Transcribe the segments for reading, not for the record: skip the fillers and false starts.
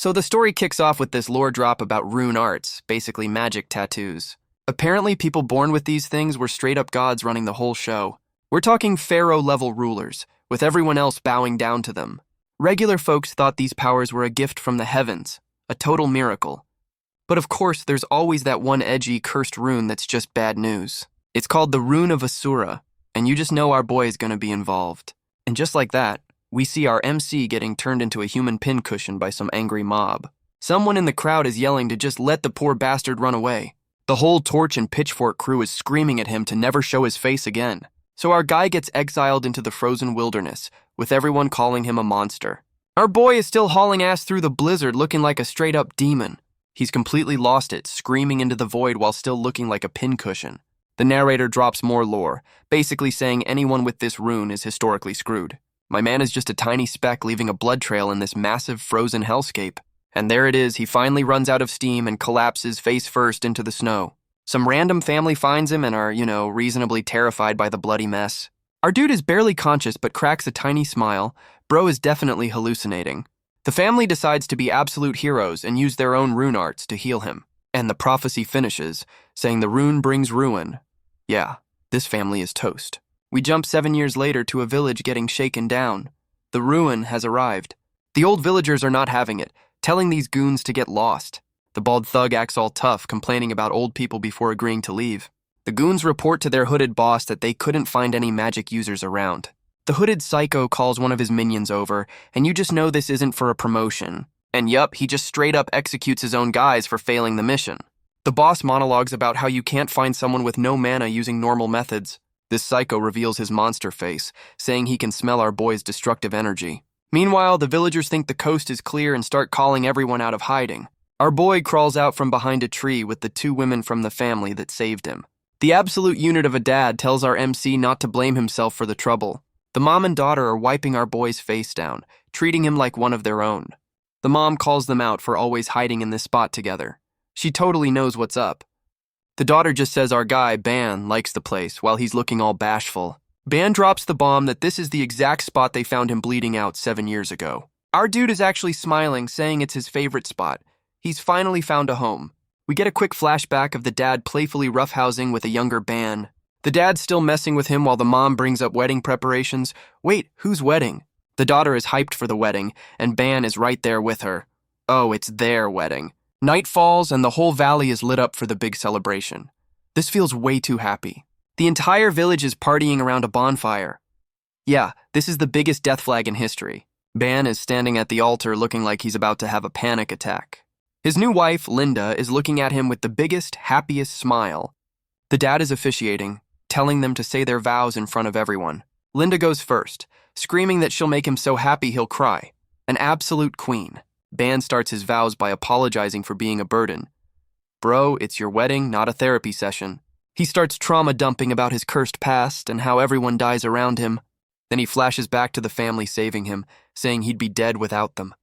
So the story kicks off with this lore drop about rune arts, basically magic tattoos. Apparently, people born with these things were straight-up gods running the whole show. We're talking pharaoh-level rulers, with everyone else bowing down to them. Regular folks thought these powers were a gift from the heavens, a total miracle. But of course, there's always that one edgy, cursed rune that's just bad news. It's called the Rune of Asura, and you just know our boy is going to be involved. And just like that, we see our MC getting turned into a human pincushion by some angry mob. Someone in the crowd is yelling to just let the poor bastard run away. The whole torch and pitchfork crew is screaming at him to never show his face again. So our guy gets exiled into the frozen wilderness, with everyone calling him a monster. Our boy is still hauling ass through the blizzard looking like a straight-up demon. He's completely lost it, screaming into the void while still looking like a pincushion. The narrator drops more lore, basically saying anyone with this rune is historically screwed. My man is just a tiny speck leaving a blood trail in this massive frozen hellscape. And there it is, he finally runs out of steam and collapses face first into the snow. Some random family finds him and are, reasonably terrified by the bloody mess. Our dude is barely conscious but cracks a tiny smile. Bro is definitely hallucinating. The family decides to be absolute heroes and use their own rune arts to heal him. And the prophecy finishes, saying the rune brings ruin. Yeah, this family is toast. We jump 7 years later to a village getting shaken down. The ruin has arrived. The old villagers are not having it, telling these goons to get lost. The bald thug acts all tough, complaining about old people before agreeing to leave. The goons report to their hooded boss that they couldn't find any magic users around. The hooded psycho calls one of his minions over, and you just know this isn't for a promotion. And yup, he just straight up executes his own guys for failing the mission. The boss monologues about how you can't find someone with no mana using normal methods. This psycho reveals his monster face, saying he can smell our boy's destructive energy. Meanwhile, the villagers think the coast is clear and start calling everyone out of hiding. Our boy crawls out from behind a tree with the 2 women from the family that saved him. The absolute unit of a dad tells our MC not to blame himself for the trouble. The mom and daughter are wiping our boy's face down, treating him like one of their own. The mom calls them out for always hiding in this spot together. She totally knows what's up. The daughter just says our guy, Ban, likes the place while he's looking all bashful. Ban drops the bomb that this is the exact spot they found him bleeding out 7 years ago. Our dude is actually smiling, saying it's his favorite spot. He's finally found a home. We get a quick flashback of the dad playfully roughhousing with a younger Ban. The dad's still messing with him while the mom brings up wedding preparations. Wait, whose wedding? The daughter is hyped for the wedding, and Ban is right there with her. Oh, it's their wedding. Night falls, and the whole valley is lit up for the big celebration. This feels way too happy. The entire village is partying around a bonfire. Yeah, this is the biggest death flag in history. Ban is standing at the altar looking like he's about to have a panic attack. His new wife, Linda, is looking at him with the biggest, happiest smile. The dad is officiating, telling them to say their vows in front of everyone. Linda goes first, screaming that she'll make him so happy he'll cry. An absolute queen. Ban starts his vows by apologizing for being a burden. Bro, it's your wedding, not a therapy session. He starts trauma dumping about his cursed past and how everyone dies around him. Then he flashes back to the family saving him, saying he'd be dead without them.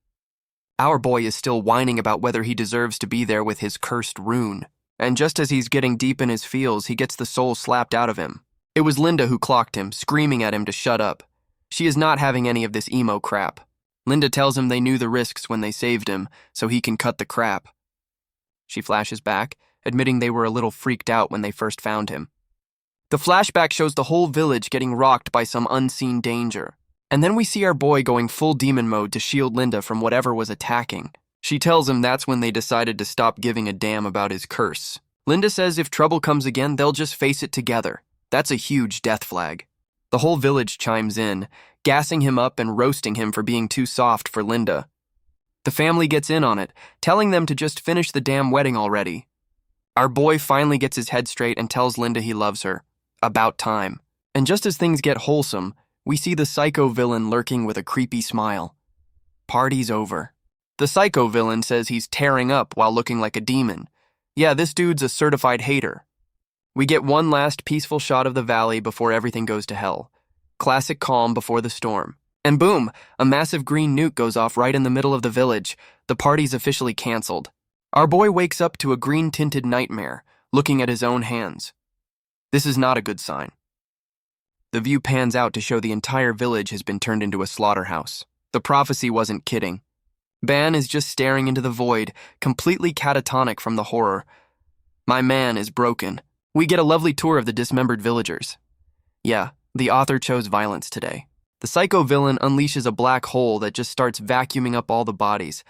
Our boy is still whining about whether he deserves to be there with his cursed rune. And just as he's getting deep in his feels, he gets the soul slapped out of him. It was Linda who clocked him, screaming at him to shut up. She is not having any of this emo crap. Linda tells him they knew the risks when they saved him, so he can cut the crap. She flashes back, admitting they were a little freaked out when they first found him. The flashback shows the whole village getting rocked by some unseen danger. And then we see our boy going full demon mode to shield Linda from whatever was attacking. She tells him that's when they decided to stop giving a damn about his curse. Linda says if trouble comes again, they'll just face it together. That's a huge death flag. The whole village chimes in, gassing him up and roasting him for being too soft for Linda. The family gets in on it, telling them to just finish the damn wedding already. Our boy finally gets his head straight and tells Linda he loves her. About time. And just as things get wholesome, we see the psycho villain lurking with a creepy smile. Party's over. The psycho villain says he's tearing up while looking like a demon. Yeah, this dude's a certified hater. We get one last peaceful shot of the valley before everything goes to hell. Classic calm before the storm. And boom, a massive green nuke goes off right in the middle of the village. The party's officially canceled. Our boy wakes up to a green-tinted nightmare, looking at his own hands. This is not a good sign. The view pans out to show the entire village has been turned into a slaughterhouse. The prophecy wasn't kidding. Ban is just staring into the void, completely catatonic from the horror. My man is broken. We get a lovely tour of the dismembered villagers. Yeah, the author chose violence today. The psycho villain unleashes a black hole that just starts vacuuming up all the bodies.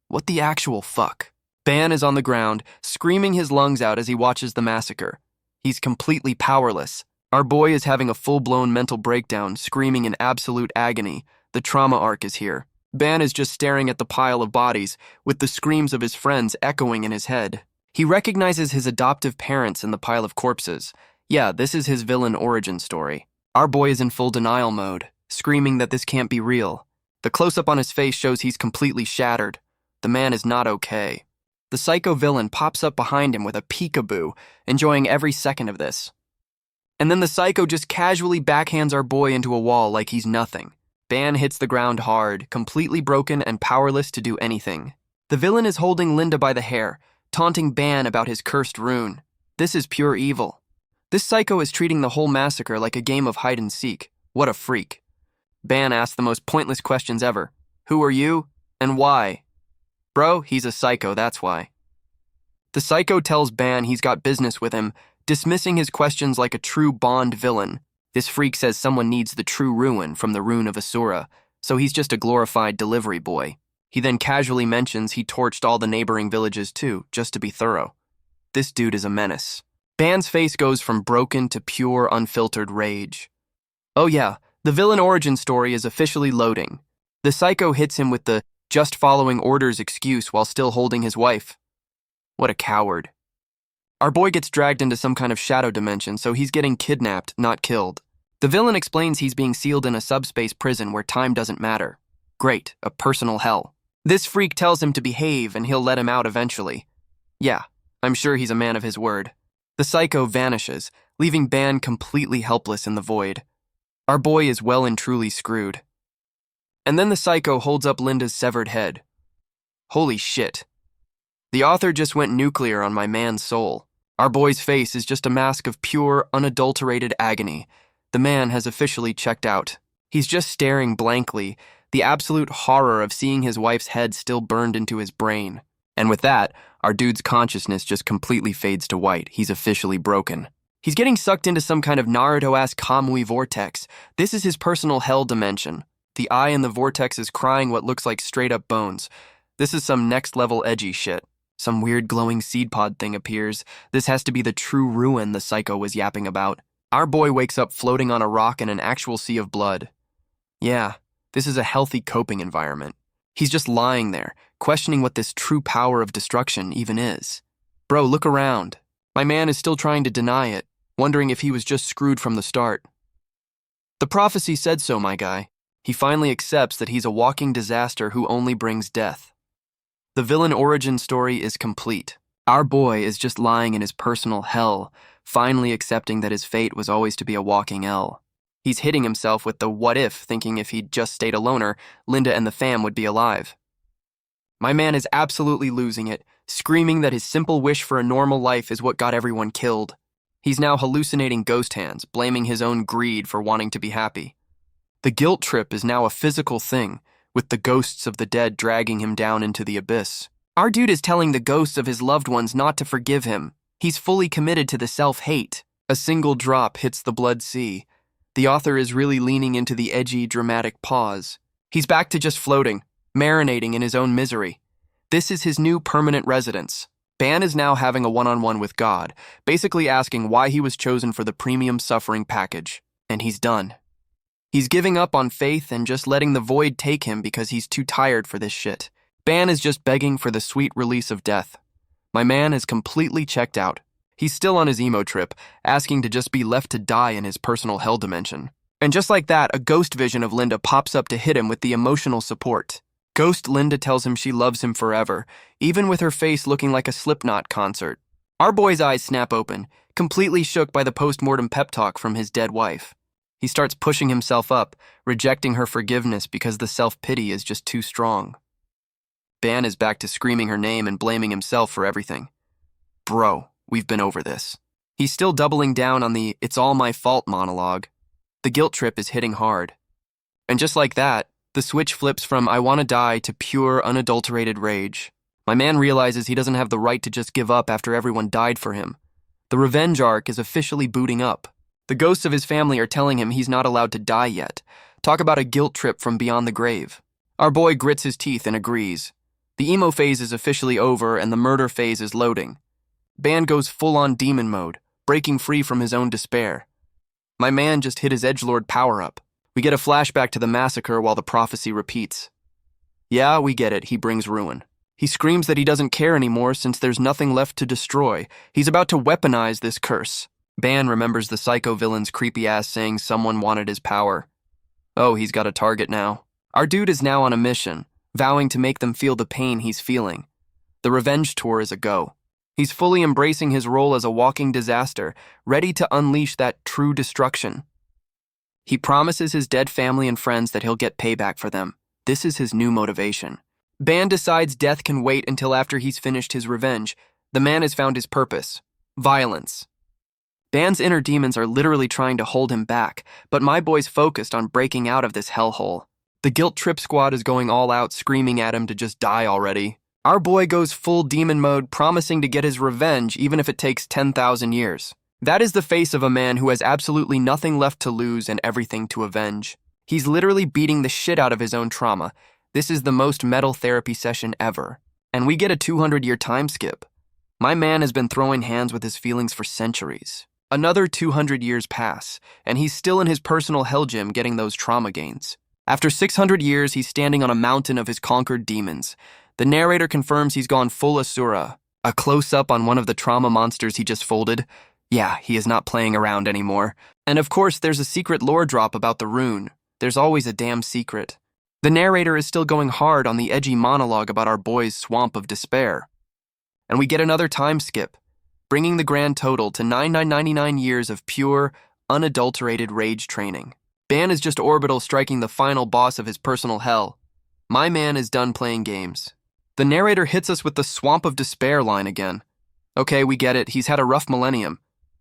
What the actual fuck? Ban is on the ground, screaming his lungs out as he watches the massacre. He's completely powerless. Our boy is having a full-blown mental breakdown, screaming in absolute agony. The trauma arc is here. Ban is just staring at the pile of bodies, with the screams of his friends echoing in his head. He recognizes his adoptive parents in the pile of corpses. Yeah, this is his villain origin story. Our boy is in full denial mode, screaming that this can't be real. The close-up on his face shows he's completely shattered. The man is not okay. The psycho villain pops up behind him with a peekaboo, enjoying every second of this. And then the psycho just casually backhands our boy into a wall like he's nothing. Ban hits the ground hard, completely broken and powerless to do anything. The villain is holding Linda by the hair, taunting Ban about his cursed rune. This is pure evil. This psycho is treating the whole massacre like a game of hide-and-seek. What a freak. Ban asks the most pointless questions ever. Who are you? And why? Bro, he's a psycho, that's why. The psycho tells Ban he's got business with him, dismissing his questions like a true Bond villain. This freak says someone needs the true ruin from the rune of Asura, so he's just a glorified delivery boy. He then casually mentions he torched all the neighboring villages too, just to be thorough. This dude is a menace. Ban's face goes from broken to pure, unfiltered rage. Oh yeah, the villain origin story is officially loading. The psycho hits him with the just following orders excuse while still holding his wife. What a coward. Our boy gets dragged into some kind of shadow dimension, so he's getting kidnapped, not killed. The villain explains he's being sealed in a subspace prison where time doesn't matter. Great, a personal hell. This freak tells him to behave and he'll let him out eventually. Yeah, I'm sure he's a man of his word. The psycho vanishes, leaving Ban completely helpless in the void. Our boy is well and truly screwed. And then the psycho holds up Linda's severed head. Holy shit. The author just went nuclear on my man's soul. Our boy's face is just a mask of pure, unadulterated agony. The man has officially checked out. He's just staring blankly, the absolute horror of seeing his wife's head still burned into his brain. And with that, our dude's consciousness just completely fades to white. He's officially broken. He's getting sucked into some kind of Naruto-ass Kamui vortex. This is his personal hell dimension. The eye in the vortex is crying what looks like straight-up bones. This is some next-level edgy shit. Some weird glowing seed pod thing appears. This has to be the true ruin the psycho was yapping about. Our boy wakes up floating on a rock in an actual sea of blood. Yeah, this is a healthy coping environment. He's just lying there, questioning what this true power of destruction even is. Bro, look around. My man is still trying to deny it, wondering if he was just screwed from the start. The prophecy said so, my guy. He finally accepts that he's a walking disaster who only brings death. The villain origin story is complete. Our boy is just lying in his personal hell, finally accepting that his fate was always to be a walking L. He's hitting himself with the what if, thinking if he'd just stayed a loner, Linda and the fam would be alive. My man is absolutely losing it, screaming that his simple wish for a normal life is what got everyone killed. He's now hallucinating ghost hands, blaming his own greed for wanting to be happy. The guilt trip is now a physical thing, with the ghosts of the dead dragging him down into the abyss. Our dude is telling the ghosts of his loved ones not to forgive him. He's fully committed to the self-hate. A single drop hits the blood sea. The author is really leaning into the edgy, dramatic pause. He's back to just floating, marinating in his own misery. This is his new permanent residence. Ban is now having a one-on-one with God, basically asking why he was chosen for the premium suffering package. And he's done. He's giving up on faith and just letting the void take him because he's too tired for this shit. Ban is just begging for the sweet release of death. My man is completely checked out. He's still on his emo trip, asking to just be left to die in his personal hell dimension. And just like that, a ghost vision of Linda pops up to hit him with the emotional support. Ghost Linda tells him she loves him forever, even with her face looking like a Slipknot concert. Our boy's eyes snap open, completely shook by the post-mortem pep talk from his dead wife. He starts pushing himself up, rejecting her forgiveness because the self-pity is just too strong. Ban is back to screaming her name and blaming himself for everything. Bro, we've been over this. He's still doubling down on the "it's all my fault" monologue. The guilt trip is hitting hard. And just like that, The switch flips from I wanna die to pure, unadulterated rage. My man realizes he doesn't have the right to just give up after everyone died for him. The revenge arc is officially booting up. The ghosts of his family are telling him he's not allowed to die yet. Talk about a guilt trip from beyond the grave. Our boy grits his teeth and agrees. The emo phase is officially over and the murder phase is loading. Ban goes full-on demon mode, breaking free from his own despair. My man just hit his edgelord power-up. We get a flashback to the massacre while the prophecy repeats. Yeah, we get it, he brings ruin. He screams that he doesn't care anymore since there's nothing left to destroy. He's about to weaponize this curse. Ban remembers the psycho villain's creepy-ass saying someone wanted his power. Oh, he's got a target now. Our dude is now on a mission, vowing to make them feel the pain he's feeling. The revenge tour is a go. He's fully embracing his role as a walking disaster, ready to unleash that true destruction. He promises his dead family and friends that he'll get payback for them. This is his new motivation. Ban decides death can wait until after he's finished his revenge. The man has found his purpose. Violence. Ban's inner demons are literally trying to hold him back, but my boy's focused on breaking out of this hellhole. The guilt trip squad is going all out, screaming at him to just die already. Our boy goes full demon mode, promising to get his revenge even if it takes 10,000 years. That is the face of a man who has absolutely nothing left to lose and everything to avenge. He's literally beating the shit out of his own trauma. This is the most metal therapy session ever. And we get a 200-year time skip. My man has been throwing hands with his feelings for centuries. Another 200 years pass, and he's still in his personal hell gym getting those trauma gains. After 600 years, he's standing on a mountain of his conquered demons. The narrator confirms he's gone full Asura. A close-up on one of the trauma monsters he just folded. Yeah, he is not playing around anymore. And of course, there's a secret lore drop about the rune. There's always a damn secret. The narrator is still going hard on the edgy monologue about our boy's swamp of despair. And we get another time skip, bringing the grand total to 999 years of pure, unadulterated rage training. Ban is just orbital striking the final boss of his personal hell. My man is done playing games. The narrator hits us with the swamp of despair line again. Okay, we get it, he's had a rough millennium.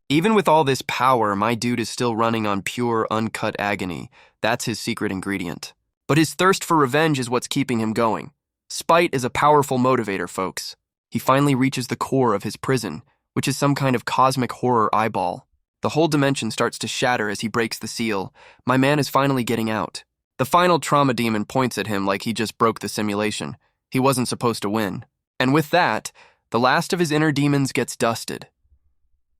Even with all this power, my dude is still running on pure, uncut agony. That's his secret ingredient. But his thirst for revenge is what's keeping him going. Spite is a powerful motivator, folks. He finally reaches the core of his prison, which is some kind of cosmic horror eyeball. The whole dimension starts to shatter as he breaks the seal. My man is finally getting out. The final trauma demon points at him like he just broke the simulation. He wasn't supposed to win. And with that, the last of his inner demons gets dusted.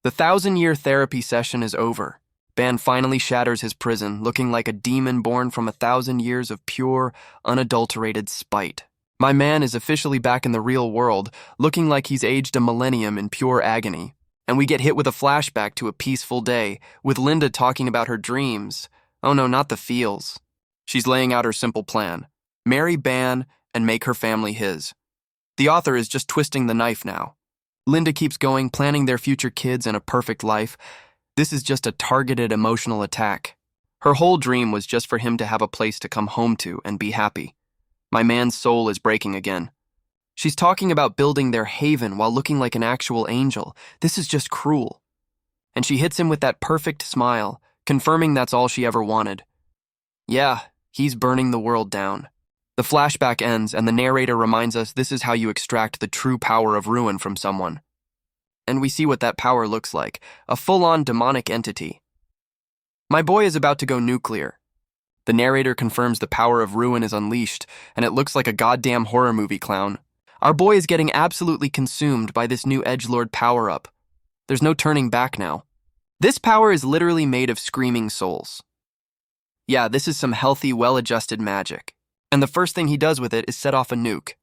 The 1,000-year therapy session is over. Ban finally shatters his prison, looking like a demon born from 1,000 years of pure, unadulterated spite. My man is officially back in the real world, looking like he's aged a millennium in pure agony. And we get hit with a flashback to a peaceful day, with Linda talking about her dreams. Oh no, not the feels. She's laying out her simple plan. Marry Ban and make her family his. The author is just twisting the knife now. Linda keeps going, planning their future kids and a perfect life. This is just a targeted emotional attack. Her whole dream was just for him to have a place to come home to and be happy. My man's soul is breaking again. She's talking about building their haven while looking like an actual angel. This is just cruel. And she hits him with that perfect smile, confirming that's all she ever wanted. Yeah, he's burning the world down. The flashback ends, and the narrator reminds us this is how you extract the true power of ruin from someone. And we see what that power looks like, a full-on demonic entity. My boy is about to go nuclear. The narrator confirms the power of ruin is unleashed, and it looks like a goddamn horror movie clown. Our boy is getting absolutely consumed by this new edgelord power-up. There's no turning back now. This power is literally made of screaming souls. Yeah, this is some healthy, well-adjusted magic. And the first thing he does with it is set off a nuke.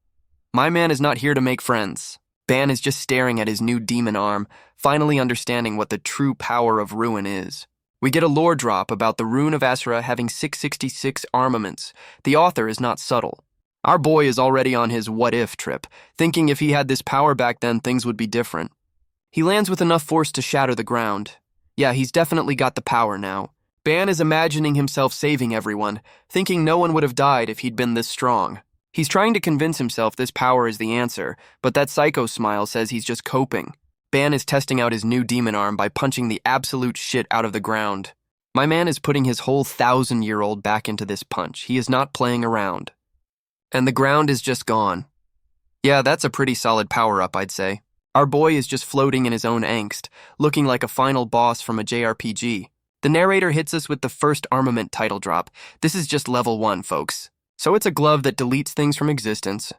My man is not here to make friends. Ban is just staring at his new demon arm, finally understanding what the true power of ruin is. We get a lore drop about the rune of Asura having 666 armaments. The author is not subtle. Our boy is already on his what-if trip, thinking if he had this power back then, things would be different. He lands with enough force to shatter the ground. Yeah, he's definitely got the power now. Ban is imagining himself saving everyone, thinking no one would have died if he'd been this strong. He's trying to convince himself this power is the answer, but that psycho smile says he's just coping. Ban is testing out his new demon arm by punching the absolute shit out of the ground. My man is putting his whole 1,000-year-old back into this punch. He is not playing around. And the ground is just gone. Yeah, that's a pretty solid power-up, I'd say. Our boy is just floating in his own angst, looking like a final boss from a JRPG. The narrator hits us with the first armament title drop. This is just level 1, folks. So it's a glove that deletes things from existence.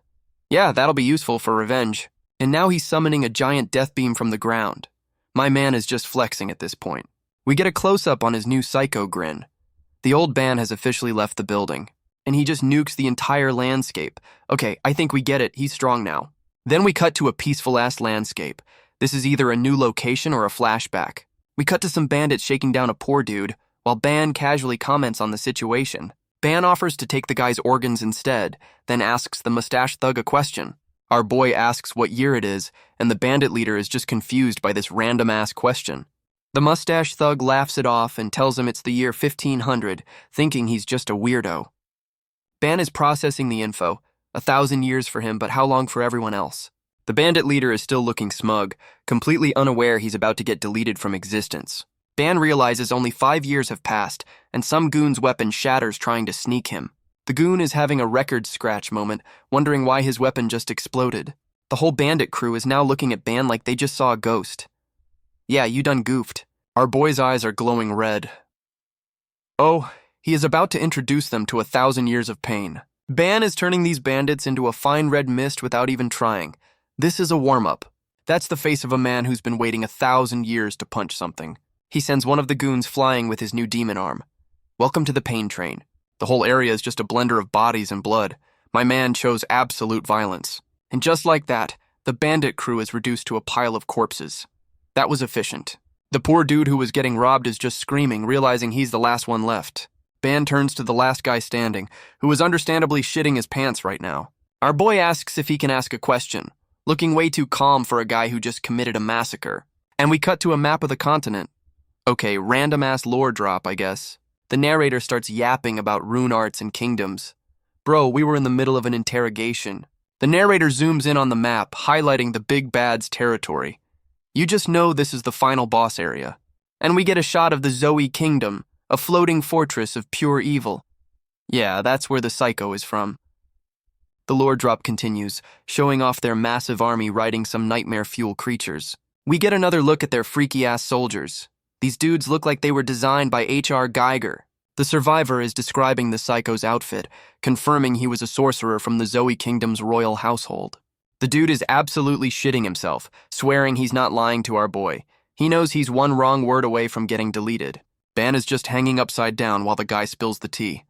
Yeah, that'll be useful for revenge. And now he's summoning a giant death beam from the ground. My man is just flexing at this point. We get a close-up on his new psycho grin. The old ban has officially left the building, and he just nukes the entire landscape. Okay, I think we get it. He's strong now. Then we cut to a peaceful-ass landscape. This is either a new location or a flashback. We cut to some bandits shaking down a poor dude, while Ban casually comments on the situation. Ban offers to take the guy's organs instead, then asks the mustache thug a question. Our boy asks what year it is, and the bandit leader is just confused by this random-ass question. The mustache thug laughs it off and tells him it's the year 1500, thinking he's just a weirdo. Ban is processing the info. 1,000 years for him, but how long for everyone else? The bandit leader is still looking smug, completely unaware he's about to get deleted from existence. Ban realizes only 5 years have passed, and some goon's weapon shatters trying to sneak him. The goon is having a record scratch moment, wondering why his weapon just exploded. The whole bandit crew is now looking at Ban like they just saw a ghost. Yeah, you done goofed. Our boy's eyes are glowing red. Oh, he is about to introduce them to 1,000 years of pain. Ban is turning these bandits into a fine red mist without even trying. This is a warm-up. That's the face of a man who's been waiting 1,000 years to punch something. He sends one of the goons flying with his new demon arm. Welcome to the pain train. The whole area is just a blender of bodies and blood. My man chose absolute violence. And just like that, the bandit crew is reduced to a pile of corpses. That was efficient. The poor dude who was getting robbed is just screaming, realizing he's the last one left. Ban turns to the last guy standing, who is understandably shitting his pants right now. Our boy asks if he can ask a question, looking way too calm for a guy who just committed a massacre. And we cut to a map of the continent. Okay, random-ass lore drop, I guess. The narrator starts yapping about rune arts and kingdoms. Bro, we were in the middle of an interrogation. The narrator zooms in on the map, highlighting the big bad's territory. You just know this is the final boss area. And we get a shot of the Zoe Kingdom, a floating fortress of pure evil. Yeah, that's where the psycho is from. The lore drop continues, showing off their massive army riding some nightmare-fuel creatures. We get another look at their freaky-ass soldiers. These dudes look like they were designed by H.R. Geiger. The survivor is describing the psycho's outfit, confirming he was a sorcerer from the Zoe Kingdom's royal household. The dude is absolutely shitting himself, swearing he's not lying to our boy. He knows he's one wrong word away from getting deleted. Ban is just hanging upside down while the guy spills the tea.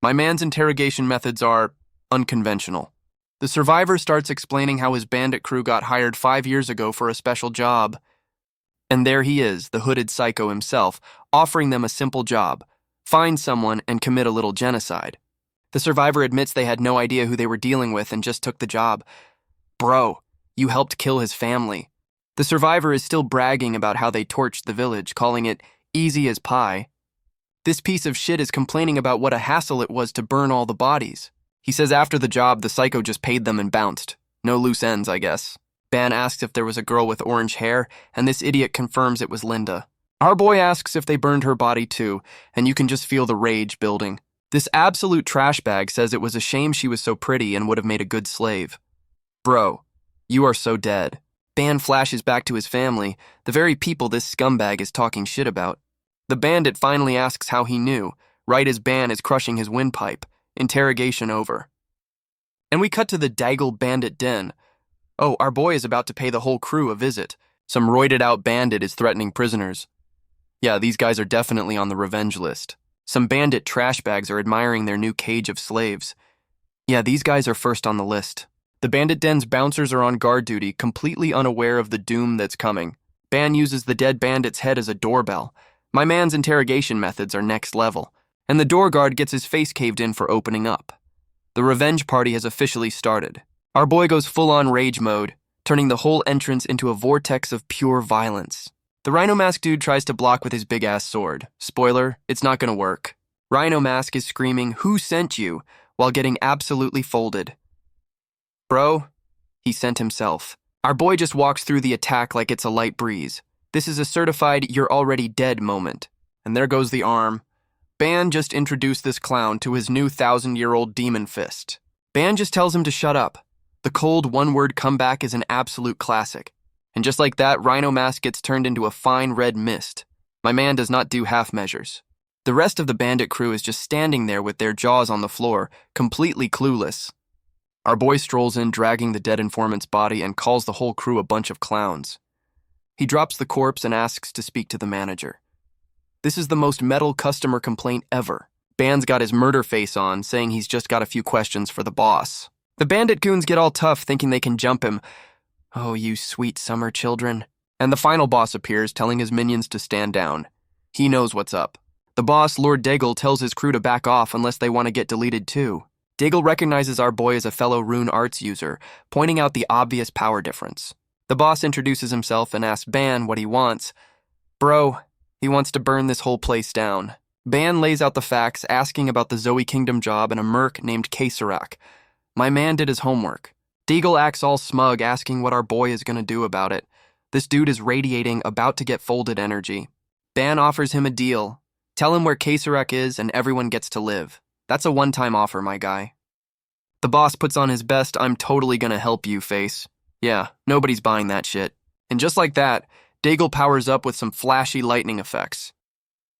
My man's interrogation methods are unconventional. The survivor starts explaining how his bandit crew got hired 5 years ago for a special job. And there he is, the hooded psycho himself, offering them a simple job: find someone and commit a little genocide. The survivor admits they had no idea who they were dealing with and just took the job. Bro, you helped kill his family. The survivor is still bragging about how they torched the village, calling it easy as pie. This piece of shit is complaining about what a hassle it was to burn all the bodies. He says after the job, the psycho just paid them and bounced. No loose ends, I guess. Ban asks if there was a girl with orange hair, and this idiot confirms it was Linda. Our boy asks if they burned her body too, and you can just feel the rage building. This absolute trash bag says it was a shame she was so pretty and would have made a good slave. Bro, you are so dead. Ban flashes back to his family, the very people this scumbag is talking shit about. The bandit finally asks how he knew, right as Ban is crushing his windpipe. Interrogation over. And we cut to the Dagel bandit den. Oh, our boy is about to pay the whole crew a visit. Some roided-out bandit is threatening prisoners. Yeah, these guys are definitely on the revenge list. Some bandit trash bags are admiring their new cage of slaves. Yeah, these guys are first on the list. The bandit den's bouncers are on guard duty, completely unaware of the doom that's coming. Ban uses the dead bandit's head as a doorbell. My man's interrogation methods are next level, and the door guard gets his face caved in for opening up. The revenge party has officially started. Our boy goes full-on rage mode, turning the whole entrance into a vortex of pure violence. The Rhino Mask dude tries to block with his big-ass sword. Spoiler, it's not gonna work. Rhino Mask is screaming, "Who sent you?" while getting absolutely folded. Bro, he sent himself. Our boy just walks through the attack like it's a light breeze. This is a certified "you're already dead" moment. and there goes the arm. Ban just introduced this clown to his new 1,000-year-old demon fist. Ban just tells him to shut up. The cold one-word comeback is an absolute classic. And just like that, Rhino Mask gets turned into a fine red mist. My man does not do half measures. The rest of the bandit crew is just standing there with their jaws on the floor, completely clueless. Our boy strolls in, dragging the dead informant's body, and calls the whole crew a bunch of clowns. He drops the corpse and asks to speak to the manager. This is the most metal customer complaint ever. Ban's got his murder face on, saying he's just got a few questions for the boss. The bandit goons get all tough, thinking they can jump him. Oh, you sweet summer children. And the final boss appears, telling his minions to stand down. He knows what's up. The boss, Lord Dagel, tells his crew to back off unless they want to get deleted too. Dagel recognizes our boy as a fellow rune arts user, pointing out the obvious power difference. The boss introduces himself and asks Ban what he wants. Bro, he wants to burn this whole place down. Ban lays out the facts, asking about the Zoe Kingdom job and a merc named Kasarak. My man did his homework. Dagel acts all smug, asking what our boy is going to do about it. This dude is radiating, about to get folded energy. Ban offers him a deal. Tell him where Kasarak is and everyone gets to live. That's a one-time offer, my guy. The boss puts on his best "I'm totally gonna help you" face. Yeah, nobody's buying that shit. And just like that, Dagel powers up with some flashy lightning effects.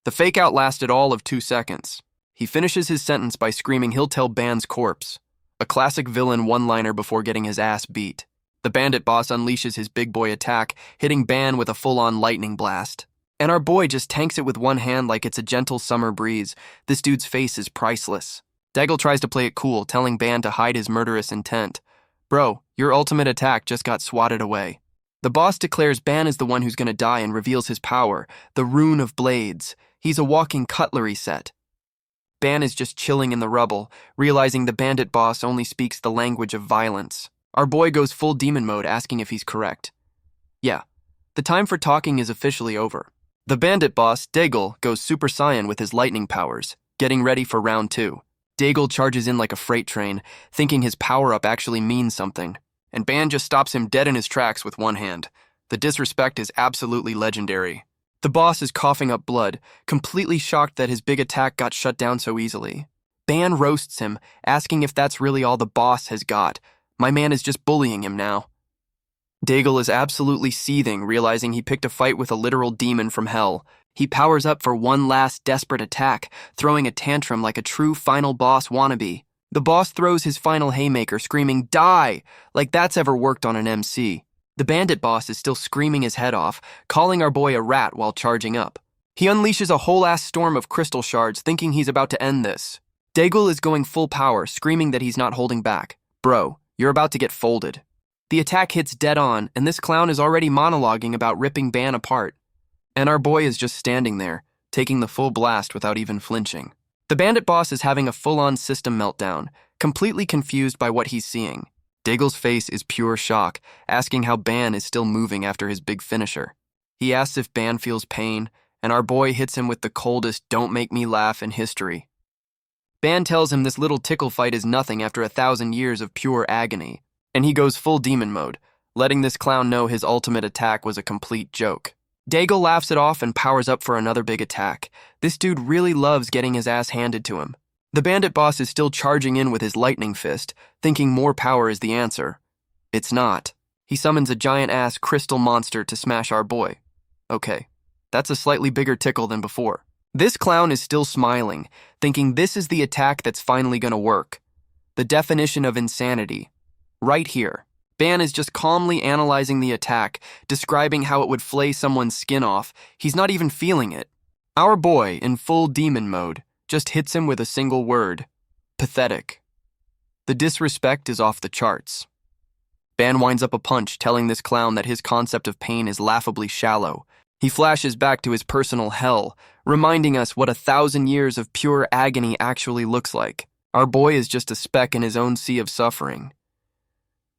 The fake-out lasted all of 2 seconds. He finishes his sentence by screaming he'll tell Ban's corpse, a classic villain one-liner before getting his ass beat. The bandit boss unleashes his big boy attack, hitting Ban with a full-on lightning blast. And our boy just tanks it with one hand like it's a gentle summer breeze. This dude's face is priceless. Dagel tries to play it cool, telling Ban to hide his murderous intent. Bro, your ultimate attack just got swatted away. The boss declares Ban is the one who's gonna die and reveals his power, the Rune of Blades. He's a walking cutlery set. Ban is just chilling in the rubble, realizing the bandit boss only speaks the language of violence. Our boy goes full demon mode, asking if he's correct. Yeah, the time for talking is officially over. The bandit boss, Dagel, goes Super Saiyan with his lightning powers, getting ready for round 2. Dagel charges in like a freight train, thinking his power-up actually means something, and Ban just stops him dead in his tracks with one hand. The disrespect is absolutely legendary. The boss is coughing up blood, completely shocked that his big attack got shut down so easily. Ban roasts him, asking if that's really all the boss has got. My man is just bullying him now. Dagel is absolutely seething, realizing he picked a fight with a literal demon from hell. He powers up for one last desperate attack, throwing a tantrum like a true final boss wannabe. The boss throws his final haymaker, screaming, "Die!" like that's ever worked on an MC. The bandit boss is still screaming his head off, calling our boy a rat while charging up. He unleashes a whole-ass storm of crystal shards, thinking he's about to end this. Dagel is going full power, screaming that he's not holding back. Bro, you're about to get folded. The attack hits dead on, and this clown is already monologuing about ripping Ban apart. And our boy is just standing there, taking the full blast without even flinching. The bandit boss is having a full-on system meltdown, completely confused by what he's seeing. Dagel's face is pure shock, asking how Ban is still moving after his big finisher. He asks if Ban feels pain, and our boy hits him with the coldest "don't make me laugh" in history. Ban tells him this little tickle fight is nothing after 1,000 years of pure agony, and he goes full demon mode, letting this clown know his ultimate attack was a complete joke. Dagel laughs it off and powers up for another big attack. This dude really loves getting his ass handed to him. The bandit boss is still charging in with his lightning fist, thinking more power is the answer. It's not. He summons a giant-ass crystal monster to smash our boy. Okay, that's a slightly bigger tickle than before. This clown is still smiling, thinking this is the attack that's finally gonna work. The definition of insanity. Right here. Ban is just calmly analyzing the attack, describing how it would flay someone's skin off. He's not even feeling it. Our boy, in full demon mode, just hits him with a single word. Pathetic. The disrespect is off the charts. Ban winds up a punch, telling this clown that his concept of pain is laughably shallow. He flashes back to his personal hell, reminding us what 1,000 years of pure agony actually looks like. Our boy is just a speck in his own sea of suffering.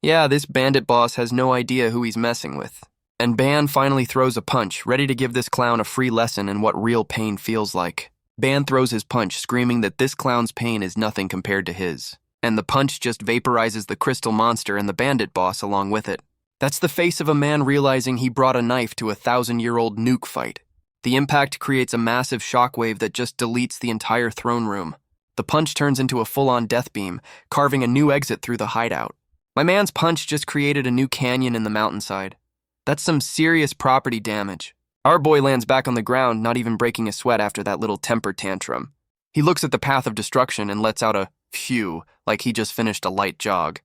Yeah, this bandit boss has no idea who he's messing with. And Ban finally throws a punch, ready to give this clown a free lesson in what real pain feels like. Ban throws his punch, screaming that this clown's pain is nothing compared to his. And the punch just vaporizes the crystal monster and the bandit boss along with it. That's the face of a man realizing he brought a knife to a 1,000-year-old nuke fight. The impact creates a massive shockwave that just deletes the entire throne room. The punch turns into a full-on death beam, carving a new exit through the hideout. My man's punch just created a new canyon in the mountainside. That's some serious property damage. Our boy lands back on the ground, not even breaking a sweat after that little temper tantrum. He looks at the path of destruction and lets out a phew, like he just finished a light jog.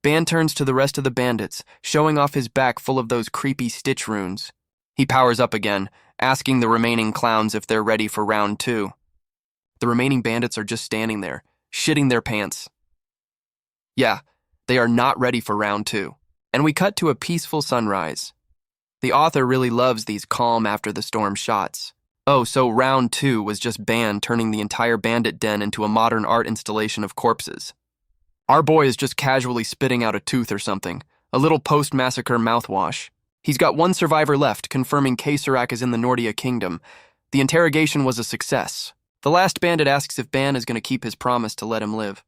Ban turns to the rest of the bandits, showing off his back full of those creepy stitch runes. He powers up again, asking the remaining clowns if they're ready for round 2. The remaining bandits are just standing there, shitting their pants. Yeah, they are not ready for round 2. And we cut to a peaceful sunrise. The author really loves these calm after the storm shots. Oh, so round 2 was just Ban turning the entire bandit den into a modern art installation of corpses. Our boy is just casually spitting out a tooth or something, a little post-massacre mouthwash. He's got one survivor left, confirming Kasarak is in the Nordia kingdom. The interrogation was a success. The last bandit asks if Ban is going to keep his promise to let him live.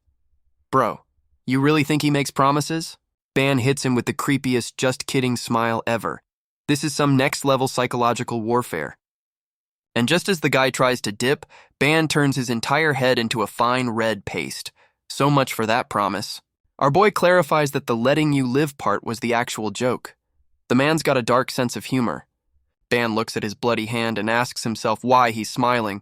Bro, you really think he makes promises? Ban hits him with the creepiest just kidding smile ever. This is some next-level psychological warfare. And just as the guy tries to dip, Ban turns his entire head into a fine red paste. So much for that promise. Our boy clarifies that the letting you live part was the actual joke. The man's got a dark sense of humor. Ban looks at his bloody hand and asks himself why he's smiling.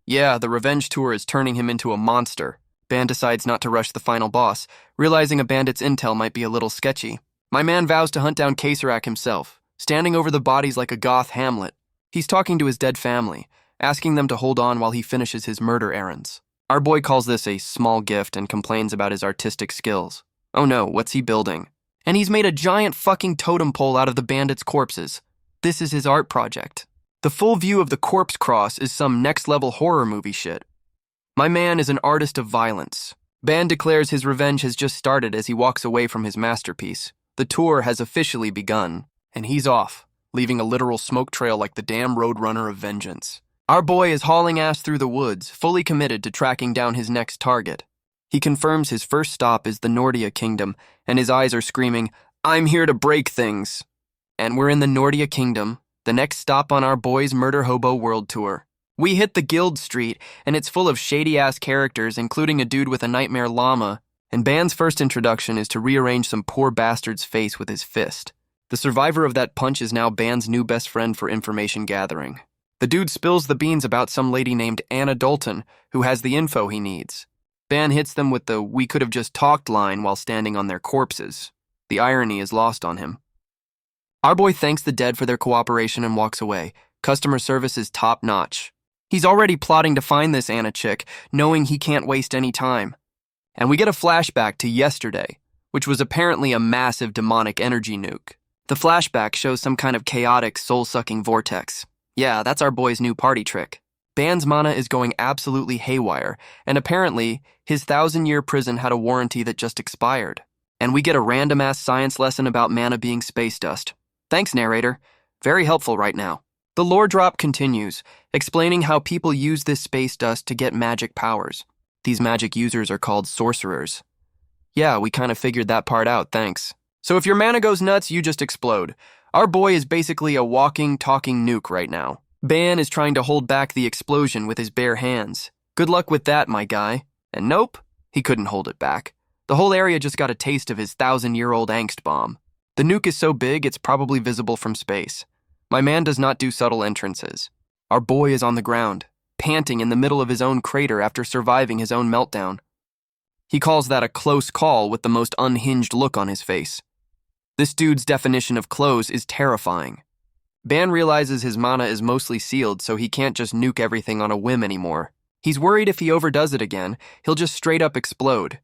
Yeah, the revenge tour is turning him into a monster. Ban decides not to rush the final boss, realizing a bandit's intel might be a little sketchy. My man vows to hunt down Kasarak himself, standing over the bodies like a goth Hamlet. He's talking to his dead family, asking them to hold on while he finishes his murder errands. Our boy calls this a small gift and complains about his artistic skills. Oh no, what's he building? And he's made a giant fucking totem pole out of the bandits' corpses. This is his art project. The full view of the corpse cross is some next-level horror movie shit. My man is an artist of violence. Ban declares his revenge has just started as he walks away from his masterpiece. The tour has officially begun, and he's off, leaving a literal smoke trail like the damn roadrunner of vengeance. Our boy is hauling ass through the woods, fully committed to tracking down his next target. He confirms his first stop is the Nordia kingdom, and his eyes are screaming, "I'm here to break things." And we're in the Nordia kingdom, the next stop on our boy's Murder Hobo World Tour. We hit the Guild Street, and it's full of shady-ass characters, including a dude with a nightmare llama. And Ban's first introduction is to rearrange some poor bastard's face with his fist. The survivor of that punch is now Ban's new best friend for information gathering. The dude spills the beans about some lady named Dalton, who has the info he needs. Ban hits them with the "we could have just talked" line while standing on their corpses. The irony is lost on him. Our boy thanks the dead for their cooperation and walks away. Customer service is top-notch. He's already plotting to find this Anna chick, knowing he can't waste any time. And we get a flashback to yesterday, which was apparently a massive demonic energy nuke. The flashback shows some kind of chaotic, soul-sucking vortex. Yeah, that's our boy's new party trick. Ban's mana is going absolutely haywire, and apparently, his 1,000-year prison had a warranty that just expired. And we get a random-ass science lesson about mana being space dust. Thanks, narrator. Very helpful right now. The lore drop continues, explaining how people use this space dust to get magic powers. These magic users are called sorcerers. Yeah, we kind of figured that part out, thanks. So if your mana goes nuts, you just explode. Our boy is basically a walking, talking nuke right now. Ban is trying to hold back the explosion with his bare hands. Good luck with that, my guy. And nope, he couldn't hold it back. The whole area just got a taste of his 1,000-year-old angst bomb. The nuke is so big, it's probably visible from space. My man does not do subtle entrances. Our boy is on the ground, panting in the middle of his own crater after surviving his own meltdown. He calls that a close call with the most unhinged look on his face. This dude's definition of close is terrifying. Ban realizes his mana is mostly sealed, so he can't just nuke everything on a whim anymore. He's worried if he overdoes it again, he'll just straight up explode.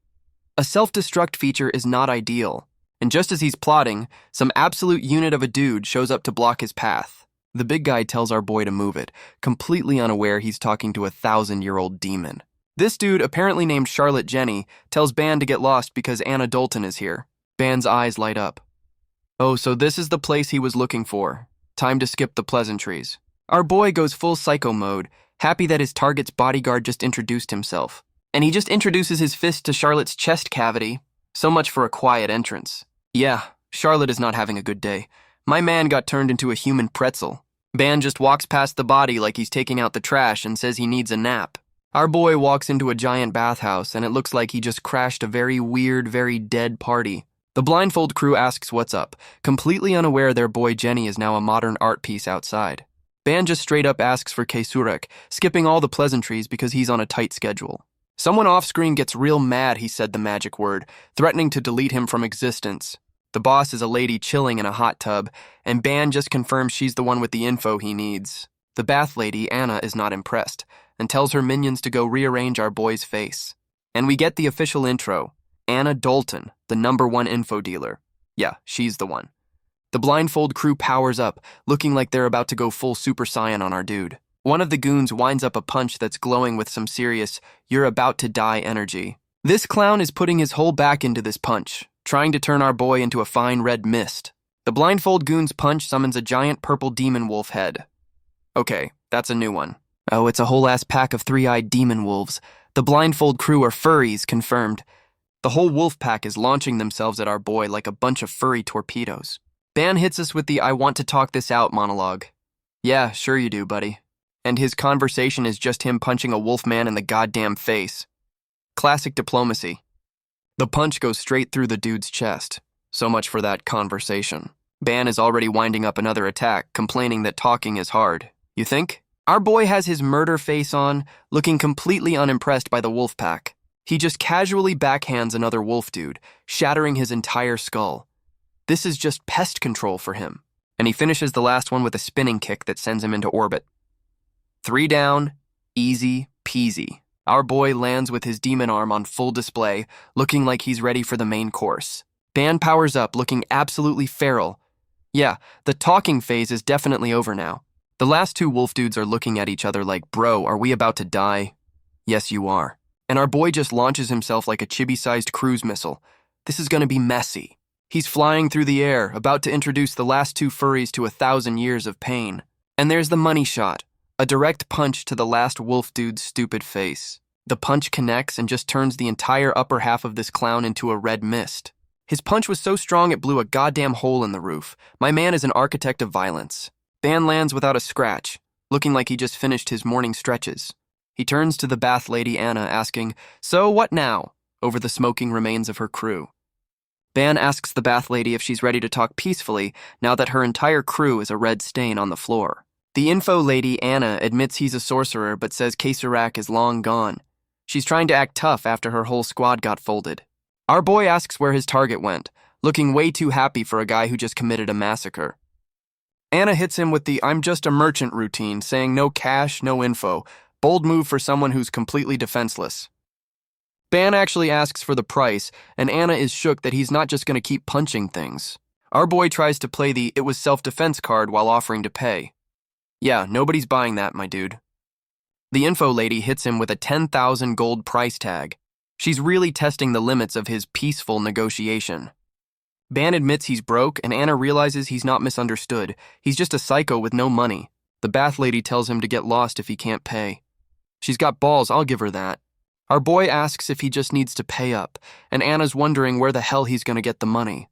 A self-destruct feature is not ideal, and just as he's plotting, some absolute unit of a dude shows up to block his path. The big guy tells our boy to move it, completely unaware he's talking to a 1,000-year-old demon. This dude, apparently named Charlotte Jenny, tells Ban to get lost because Anna Dalton is here. Ban's eyes light up. Oh, so this is the place he was looking for. Time to skip the pleasantries. Our boy goes full psycho mode, happy that his target's bodyguard just introduced himself. And he just introduces his fist to Charlotte's chest cavity. So much for a quiet entrance. Yeah, Charlotte is not having a good day. My man got turned into a human pretzel. Ban just walks past the body like he's taking out the trash and says he needs a nap. Our boy walks into a giant bathhouse, and it looks like he just crashed a very weird, very dead party. The blindfold crew asks what's up, completely unaware their boy Jenny is now a modern art piece outside. Ban just straight up asks for Kesurek, skipping all the pleasantries because he's on a tight schedule. Someone off-screen gets real mad he said the magic word, threatening to delete him from existence. The boss is a lady chilling in a hot tub, and Ban just confirms she's the one with the info he needs. The bath lady, Anna, is not impressed, and tells her minions to go rearrange our boy's face. And we get the official intro. Anna Dalton, the #1 info dealer. Yeah, she's the one. The blindfold crew powers up, looking like they're about to go full Super Saiyan on our dude. One of the goons winds up a punch that's glowing with some serious, you're about to die energy. This clown is putting his whole back into this punch, trying to turn our boy into a fine red mist. The blindfold goon's punch summons a giant purple demon wolf head. Okay, that's a new one. Oh, it's a whole-ass pack of three-eyed demon wolves. The blindfold crew are furries, confirmed. The whole wolf pack is launching themselves at our boy like a bunch of furry torpedoes. Ban hits us with the I want to talk this out monologue. Yeah, sure you do, buddy. And his conversation is just him punching a wolf man in the goddamn face. Classic diplomacy. The punch goes straight through the dude's chest. So much for that conversation. Ban is already winding up another attack, complaining that talking is hard. You think? Our boy has his murder face on, looking completely unimpressed by the wolf pack. He just casually backhands another wolf dude, shattering his entire skull. This is just pest control for him. And he finishes the last one with a spinning kick that sends him into orbit. 3 down, easy peasy. Our boy lands with his demon arm on full display, looking like he's ready for the main course. Ban powers up, looking absolutely feral. Yeah, the talking phase is definitely over now. The last 2 wolf dudes are looking at each other like, bro, are we about to die? Yes, you are. And our boy just launches himself like a chibi-sized cruise missile. This is gonna be messy. He's flying through the air, about to introduce the last 2 furries to 1,000 years of pain. And there's the money shot. A direct punch to the last wolf dude's stupid face. The punch connects and just turns the entire upper half of this clown into a red mist. His punch was so strong it blew a goddamn hole in the roof. My man is an architect of violence. Ban lands without a scratch, looking like he just finished his morning stretches. He turns to the bath lady Anna, asking, "So what now?" over the smoking remains of her crew. Ban asks the bath lady if she's ready to talk peacefully now that her entire crew is a red stain on the floor. The info lady, Anna, admits he's a sorcerer but says Kesurek is long gone. She's trying to act tough after her whole squad got folded. Our boy asks where his target went, looking way too happy for a guy who just committed a massacre. Anna hits him with the "I'm just a merchant" routine, saying no cash, no info. Bold move for someone who's completely defenseless. Ban actually asks for the price, and Anna is shook that he's not just going to keep punching things. Our boy tries to play the "it was self-defense" card while offering to pay. Yeah, nobody's buying that, my dude. The info lady hits him with a 10,000 gold price tag. She's really testing the limits of his peaceful negotiation. Ban admits he's broke, and Anna realizes he's not misunderstood. He's just a psycho with no money. The bath lady tells him to get lost if he can't pay. She's got balls, I'll give her that. Our boy asks if he just needs to pay up, and Anna's wondering where the hell he's going to get the money.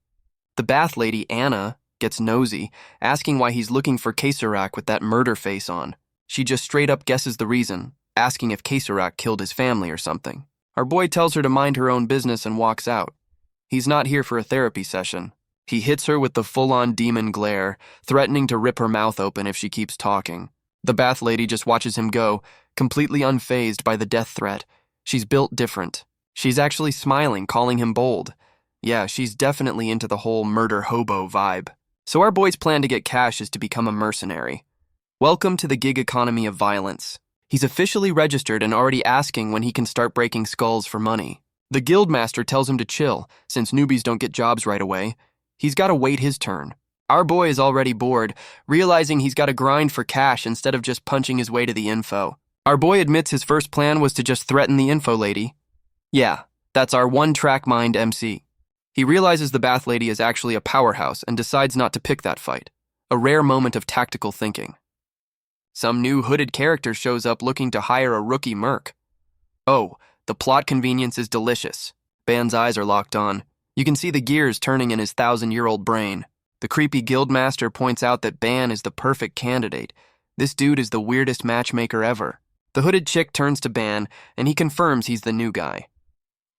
The bath lady, Anna, gets nosy, asking why he's looking for Kesurek with that murder face on. She just straight up guesses the reason, asking if Kesurek killed his family or something. Our boy tells her to mind her own business and walks out. He's not here for a therapy session. He hits her with the full-on demon glare, threatening to rip her mouth open if she keeps talking. The bath lady just watches him go, completely unfazed by the death threat. She's built different. She's actually smiling, calling him bold. Yeah, she's definitely into the whole murder hobo vibe. So our boy's plan to get cash is to become a mercenary. Welcome to the gig economy of violence. He's officially registered and already asking when he can start breaking skulls for money. The guildmaster tells him to chill, since newbies don't get jobs right away. He's got to wait his turn. Our boy is already bored, realizing he's got to grind for cash instead of just punching his way to the info. Our boy admits his first plan was to just threaten the info lady. Yeah, that's our one-track mind MC. He realizes the bath lady is actually a powerhouse and decides not to pick that fight. A rare moment of tactical thinking. Some new hooded character shows up looking to hire a rookie merc. Oh, the plot convenience is delicious. Ban's eyes are locked on. You can see the gears turning in his 1,000-year-old brain. The creepy guildmaster points out that Ban is the perfect candidate. This dude is the weirdest matchmaker ever. The hooded chick turns to Ban, and he confirms he's the new guy.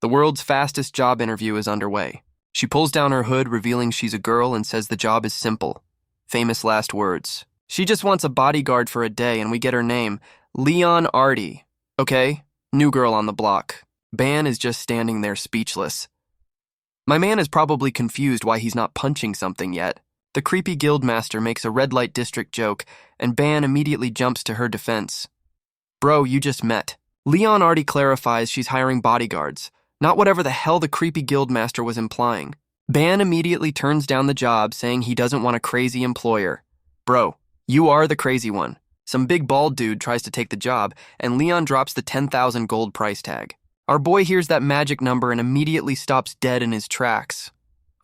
The world's fastest job interview is underway. She pulls down her hood, revealing she's a girl, and says the job is simple. Famous last words. She just wants a bodyguard for a day, and we get her name, Leon Artie. Okay? New girl on the block. Ban is just standing there speechless. My man is probably confused why he's not punching something yet. The creepy guildmaster makes a red light district joke, and Ban immediately jumps to her defense. Bro, you just met. Leon Artie clarifies she's hiring bodyguards, not whatever the hell the creepy guildmaster was implying. Ban immediately turns down the job, saying he doesn't want a crazy employer. Bro, you are the crazy one. Some big bald dude tries to take the job, and Leon drops the 10,000 gold price tag. Our boy hears that magic number and immediately stops dead in his tracks.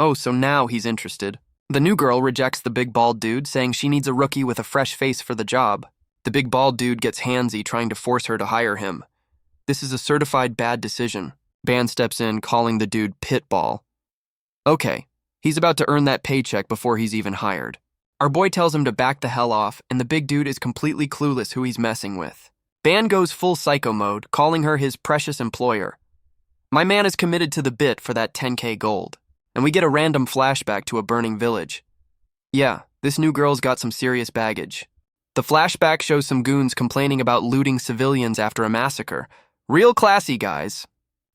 Oh, so now he's interested. The new girl rejects the big bald dude, saying she needs a rookie with a fresh face for the job. The big bald dude gets handsy, trying to force her to hire him. This is a certified bad decision. Ban steps in, calling the dude Pitball. Okay, he's about to earn that paycheck before he's even hired. Our boy tells him to back the hell off, and the big dude is completely clueless who he's messing with. Ban goes full psycho mode, calling her his precious employer. My man is committed to the bit for that 10k gold, and we get a random flashback to a burning village. Yeah, this new girl's got some serious baggage. The flashback shows some goons complaining about looting civilians after a massacre. Real classy, guys.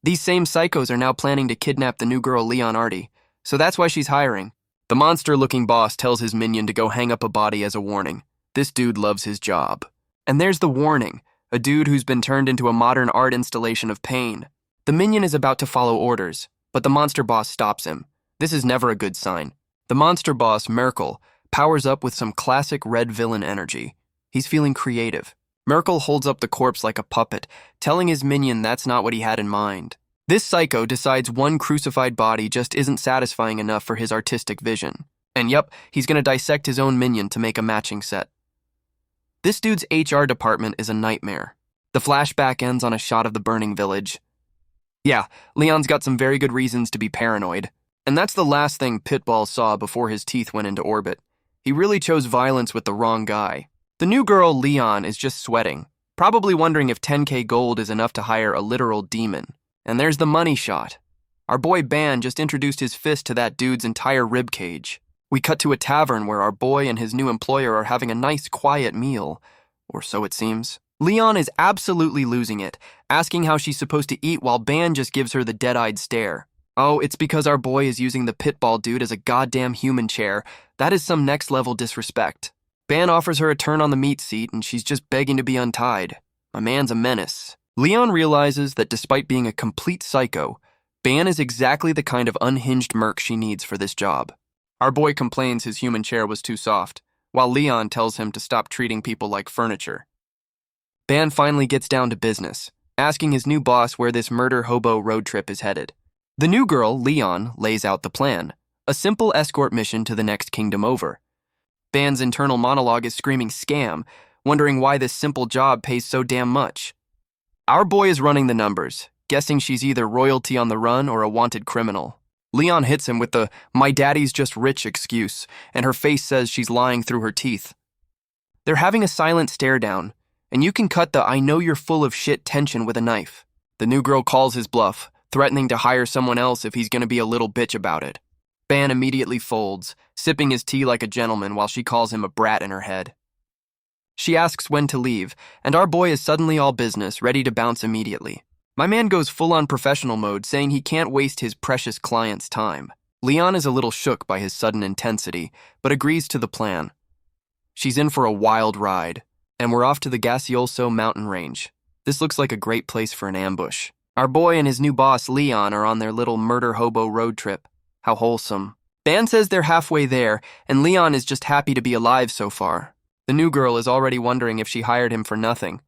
These same psychos are now planning to kidnap the new girl Leon Artie, so that's why she's hiring. The monster-looking boss tells his minion to go hang up a body as a warning. This dude loves his job. And there's the warning, a dude who's been turned into a modern art installation of pain. The minion is about to follow orders, but the monster boss stops him. This is never a good sign. The monster boss, Merkel, powers up with some classic red villain energy. He's feeling creative. Merkel holds up the corpse like a puppet, telling his minion that's not what he had in mind. This psycho decides one crucified body just isn't satisfying enough for his artistic vision. And yep, he's gonna dissect his own minion to make a matching set. This dude's HR department is a nightmare. The flashback ends on a shot of the burning village. Yeah, Leon's got some very good reasons to be paranoid. And that's the last thing Pitball saw before his teeth went into orbit. He really chose violence with the wrong guy. The new girl, Leon, is just sweating, probably wondering if 10k gold is enough to hire a literal demon. And there's the money shot. Our boy Ban just introduced his fist to that dude's entire ribcage. We cut to a tavern where our boy and his new employer are having a nice, quiet meal. Or so it seems. Leon is absolutely losing it, asking how she's supposed to eat while Ban just gives her the dead-eyed stare. Oh, it's because our boy is using the Pitball dude as a goddamn human chair. That is some next-level disrespect. Ban offers her a turn on the meat seat, and she's just begging to be untied. My man's a menace. Leon realizes that despite being a complete psycho, Ban is exactly the kind of unhinged merc she needs for this job. Our boy complains his human chair was too soft, while Leon tells him to stop treating people like furniture. Ban finally gets down to business, asking his new boss where this murder hobo road trip is headed. The new girl, Leon, lays out the plan, a simple escort mission to the next kingdom over. Ban's internal monologue is screaming scam, wondering why this simple job pays so damn much. Our boy is running the numbers, guessing she's either royalty on the run or a wanted criminal. Leon hits him with the "my daddy's just rich" excuse, and her face says she's lying through her teeth. They're having a silent stare down, and you can cut the "I know you're full of shit" tension with a knife. The new girl calls his bluff, threatening to hire someone else if he's gonna be a little bitch about it. Ban immediately folds, sipping his tea like a gentleman while she calls him a brat in her head. She asks when to leave, and our boy is suddenly all business, ready to bounce immediately. My man goes full-on professional mode, saying he can't waste his precious client's time. Leon is a little shook by his sudden intensity, but agrees to the plan. She's in for a wild ride, and we're off to the Gaseolso mountain range. This looks like a great place for an ambush. Our boy and his new boss, Leon, are on their little murder hobo road trip. How wholesome. Ban says they're halfway there, and Leon is just happy to be alive so far. The new girl is already wondering if she hired him for nothing.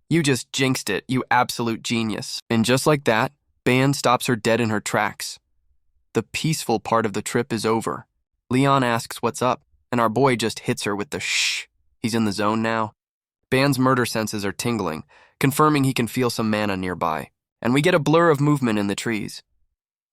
You just jinxed it, you absolute genius. And just like that, Ban stops her dead in her tracks. The peaceful part of the trip is over. Leon asks what's up, and our boy just hits her with the shh. He's in the zone now. Ban's murder senses are tingling, confirming he can feel some mana nearby. And we get a blur of movement in the trees.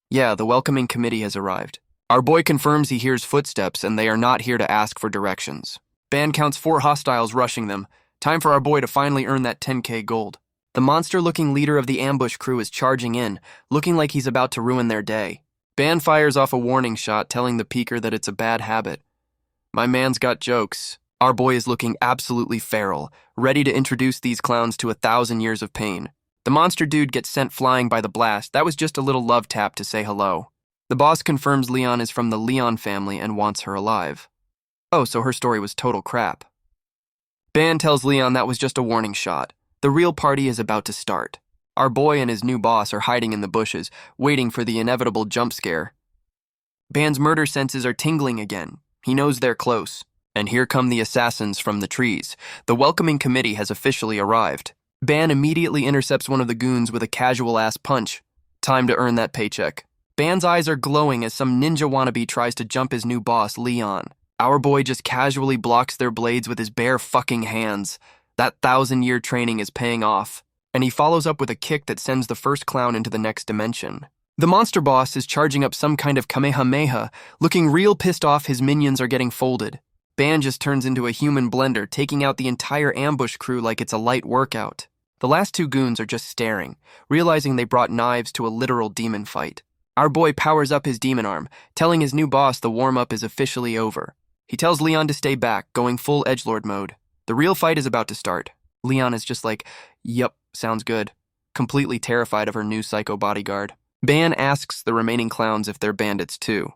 Yeah, the welcoming committee has arrived. Our boy confirms he hears footsteps and they are not here to ask for directions. Band counts 4 hostiles rushing them. Time for our boy to finally earn that 10k gold. The monster-looking leader of the ambush crew is charging in, looking like he's about to ruin their day. Band fires off a warning shot, telling the peeker that it's a bad habit. My man's got jokes. Our boy is looking absolutely feral, ready to introduce these clowns to 1,000 years of pain. The monster dude gets sent flying by the blast. That was just a little love tap to say hello. The boss confirms Leon is from the Leon family and wants her alive. Oh, so her story was total crap. Band tells Leon that was just a warning shot. The real party is about to start. Our boy and his new boss are hiding in the bushes, waiting for the inevitable jump scare. Band's murder senses are tingling again. He knows they're close. And here come the assassins from the trees. The welcoming committee has officially arrived. Band immediately intercepts one of the goons with a casual-ass punch. Time to earn that paycheck. Band's eyes are glowing as some ninja wannabe tries to jump his new boss, Leon. Our boy just casually blocks their blades with his bare fucking hands. That 1,000-year training is paying off. And he follows up with a kick that sends the first clown into the next dimension. The monster boss is charging up some kind of kamehameha, looking real pissed off his minions are getting folded. Band just turns into a human blender, taking out the entire ambush crew like it's a light workout. The last 2 goons are just staring, realizing they brought knives to a literal demon fight. Our boy powers up his demon arm, telling his new boss the warm-up is officially over. He tells Leon to stay back, going full edgelord mode. The real fight is about to start. Leon is just like, "Yup, sounds good," completely terrified of her new psycho bodyguard. Band asks the remaining clowns if they're bandits too.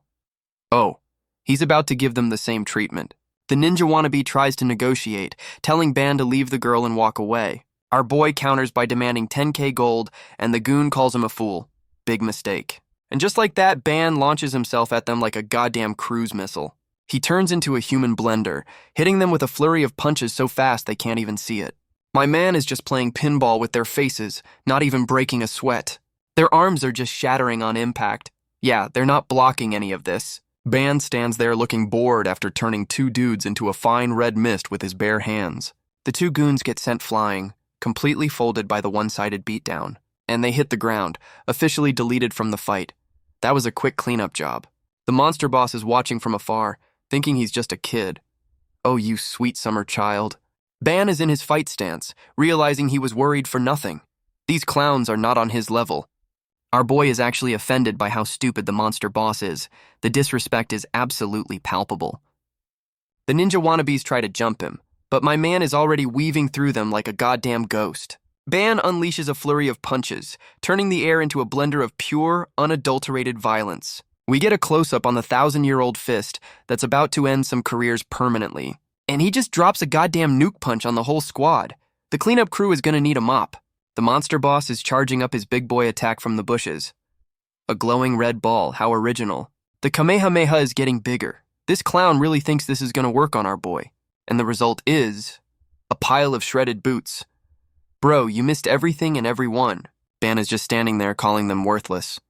Oh, he's about to give them the same treatment. The ninja wannabe tries to negotiate, telling Band to leave the girl and walk away. Our boy counters by demanding 10k gold, and the goon calls him a fool. Big mistake. And just like that, Band launches himself at them like a goddamn cruise missile. He turns into a human blender, hitting them with a flurry of punches so fast they can't even see it. My man is just playing pinball with their faces, not even breaking a sweat. Their arms are just shattering on impact. Yeah, they're not blocking any of this. Band stands there looking bored after turning 2 dudes into a fine red mist with his bare hands. The 2 goons get sent flying, completely folded by the one-sided beatdown, and they hit the ground, officially deleted from the fight. That was a quick cleanup job. The monster boss is watching from afar, thinking he's just a kid. Oh, you sweet summer child. Band is in his fight stance, realizing he was worried for nothing. These clowns are not on his level. Our boy is actually offended by how stupid the monster boss is. The disrespect is absolutely palpable. The ninja wannabes try to jump him, but my man is already weaving through them like a goddamn ghost. Band unleashes a flurry of punches, turning the air into a blender of pure, unadulterated violence. We get a close-up on the 1,000-year-old fist that's about to end some careers permanently. And he just drops a goddamn nuke punch on the whole squad. The cleanup crew is gonna need a mop. The monster boss is charging up his big boy attack from the bushes. A glowing red ball, how original. The Kamehameha is getting bigger. This clown really thinks this is gonna work on our boy. And the result is a pile of shredded boots. Bro, you missed everything and everyone. Ban is just standing there calling them worthless.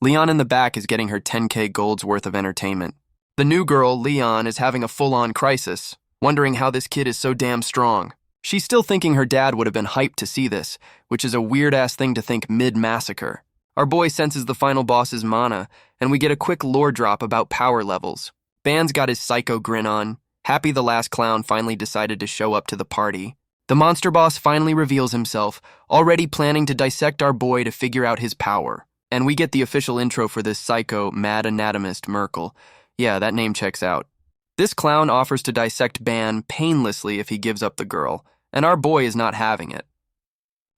Leon in the back is getting her 10k gold's worth of entertainment. The new girl, Leon, is having a full-on crisis, wondering how this kid is so damn strong. She's still thinking her dad would have been hyped to see this, which is a weird-ass thing to think mid-massacre. Our boy senses the final boss's mana, and we get a quick lore drop about power levels. Band's got his psycho grin on, happy the last clown finally decided to show up to the party. The monster boss finally reveals himself, already planning to dissect our boy to figure out his power. And we get the official intro for this psycho, mad anatomist, Merkel. Yeah, that name checks out. This clown offers to dissect Ban painlessly if he gives up the girl, and our boy is not having it.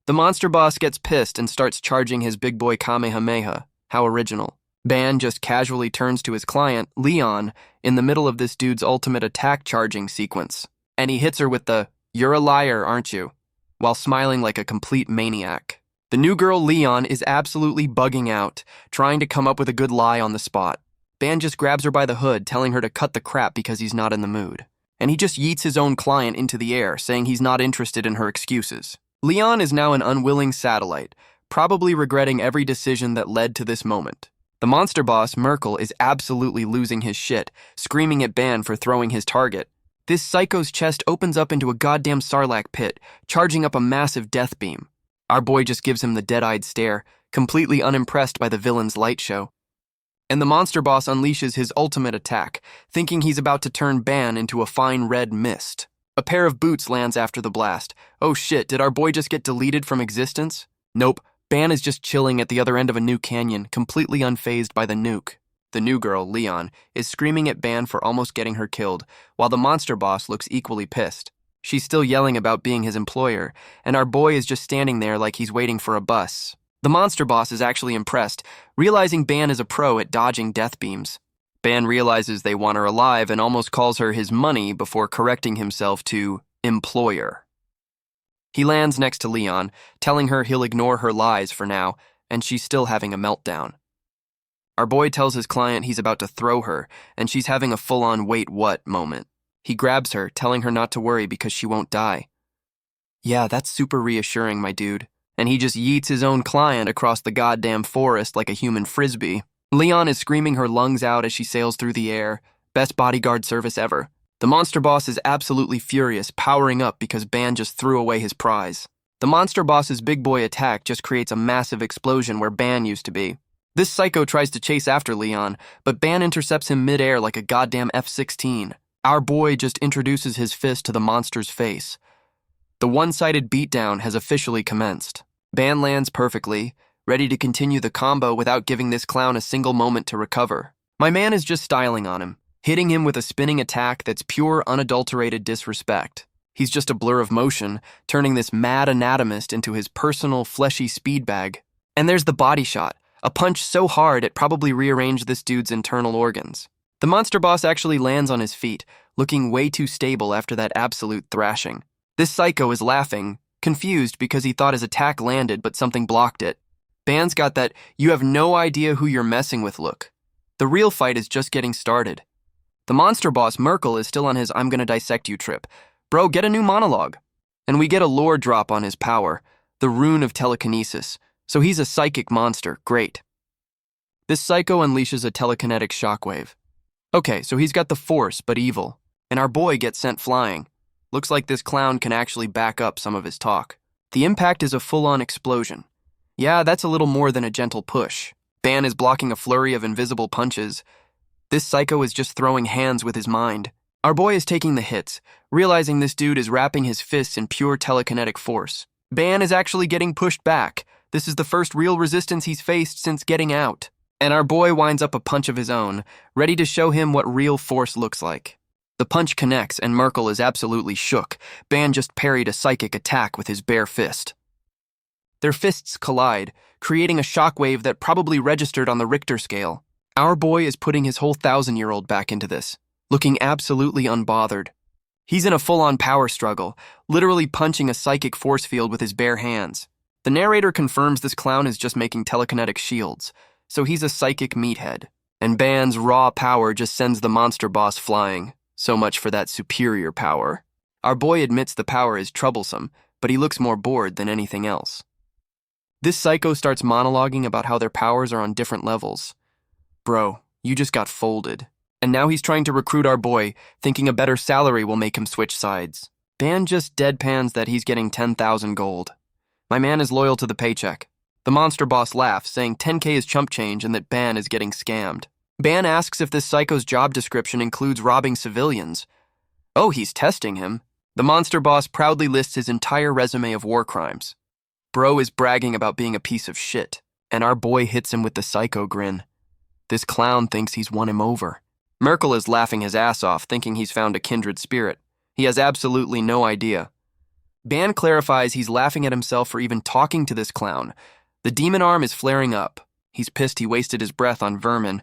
The monster boss gets pissed and starts charging his big boy Kamehameha. How original. Ban just casually turns to his client, Leon, in the middle of this dude's ultimate attack charging sequence. And he hits her with the, "You're a liar, aren't you?" while smiling like a complete maniac. The new girl, Leon, is absolutely bugging out, trying to come up with a good lie on the spot. Ban just grabs her by the hood, telling her to cut the crap because he's not in the mood. And he just yeets his own client into the air, saying he's not interested in her excuses. Leon is now an unwilling satellite, probably regretting every decision that led to this moment. The monster boss, Merkel, is absolutely losing his shit, screaming at Ban for throwing his target. This psycho's chest opens up into a goddamn sarlacc pit, charging up a massive death beam. Our boy just gives him the dead-eyed stare, completely unimpressed by the villain's light show. and the monster boss unleashes his ultimate attack, thinking he's about to turn Ban into a fine red mist. A pair of boots lands after the blast. Oh shit, did our boy just get deleted from existence? Nope, Ban is just chilling at the other end of a new canyon, completely unfazed by the nuke. The new girl, Leon, is screaming at Ban for almost getting her killed, while the monster boss looks equally pissed. She's still yelling about being his employer, and our boy is just standing there like he's waiting for a bus. The monster boss is actually impressed, realizing Ban is a pro at dodging death beams. Ban realizes they want her alive and almost calls her his money before correcting himself to employer. He lands next to Leon, telling her he'll ignore her lies for now, and she's still having a meltdown. Our boy tells his client he's about to throw her, and she's having a full-on wait what moment. He grabs her, telling her not to worry because she won't die. Yeah, that's super reassuring, my dude. And he just yeets his own client across the goddamn forest like a human frisbee. Leon is screaming her lungs out as she sails through the air. Best bodyguard service ever. The monster boss is absolutely furious, powering up because Ban just threw away his prize. The monster boss's big boy attack just creates a massive explosion where Ban used to be. This psycho tries to chase after Leon, but Ban intercepts him mid-air like a goddamn F-16. Our boy just introduces his fist to the monster's face. The one-sided beatdown has officially commenced. Ban lands perfectly, ready to continue the combo without giving this clown a single moment to recover. My man is just styling on him, hitting him with a spinning attack that's pure, unadulterated disrespect. He's just a blur of motion, turning this mad anatomist into his personal, fleshy speed bag. And there's the body shot, a punch so hard it probably rearranged this dude's internal organs. The monster boss actually lands on his feet, looking way too stable after that absolute thrashing. This psycho is laughing, confused because he thought his attack landed but something blocked it. Ban's got that "you have no idea who you're messing with" look. The real fight is just getting started. The monster boss, Merkel, is still on his "I'm gonna dissect you" trip. Bro, get a new monologue. And we get a lore drop on his power, the rune of telekinesis. So he's a psychic monster, great. This psycho unleashes a telekinetic shockwave. Okay, so he's got the force, but evil. And our boy gets sent flying. Looks like this clown can actually back up some of his talk. The impact is a full-on explosion. Yeah, that's a little more than a gentle push. Ban is blocking a flurry of invisible punches. This psycho is just throwing hands with his mind. Our boy is taking the hits, realizing this dude is wrapping his fists in pure telekinetic force. Ban is actually getting pushed back. This is the first real resistance he's faced since getting out. And our boy winds up a punch of his own, ready to show him what real force looks like. The punch connects, and Merkel is absolutely shook. Ban just parried a psychic attack with his bare fist. Their fists collide, creating a shockwave that probably registered on the Richter scale. Our boy is putting his whole 1,000-year-old back into this, looking absolutely unbothered. He's in a full-on power struggle, literally punching a psychic force field with his bare hands. The narrator confirms this clown is just making telekinetic shields, so he's a psychic meathead. And Ban's raw power just sends the monster boss flying. So much for that superior power. Our boy admits the power is troublesome, but he looks more bored than anything else. This psycho starts monologuing about how their powers are on different levels. Bro, you just got folded. And now he's trying to recruit our boy, thinking a better salary will make him switch sides. Ban just deadpans that he's getting 10,000 gold. My man is loyal to the paycheck. The monster boss laughs, saying 10K is chump change and that Ban is getting scammed. Ban asks if this psycho's job description includes robbing civilians. Oh, he's testing him. The monster boss proudly lists his entire resume of war crimes. Bro is bragging about being a piece of shit, and our boy hits him with the psycho grin. This clown thinks he's won him over. Merkel is laughing his ass off, thinking he's found a kindred spirit. He has absolutely no idea. Ban clarifies he's laughing at himself for even talking to this clown. The demon arm is flaring up. He's pissed he wasted his breath on vermin.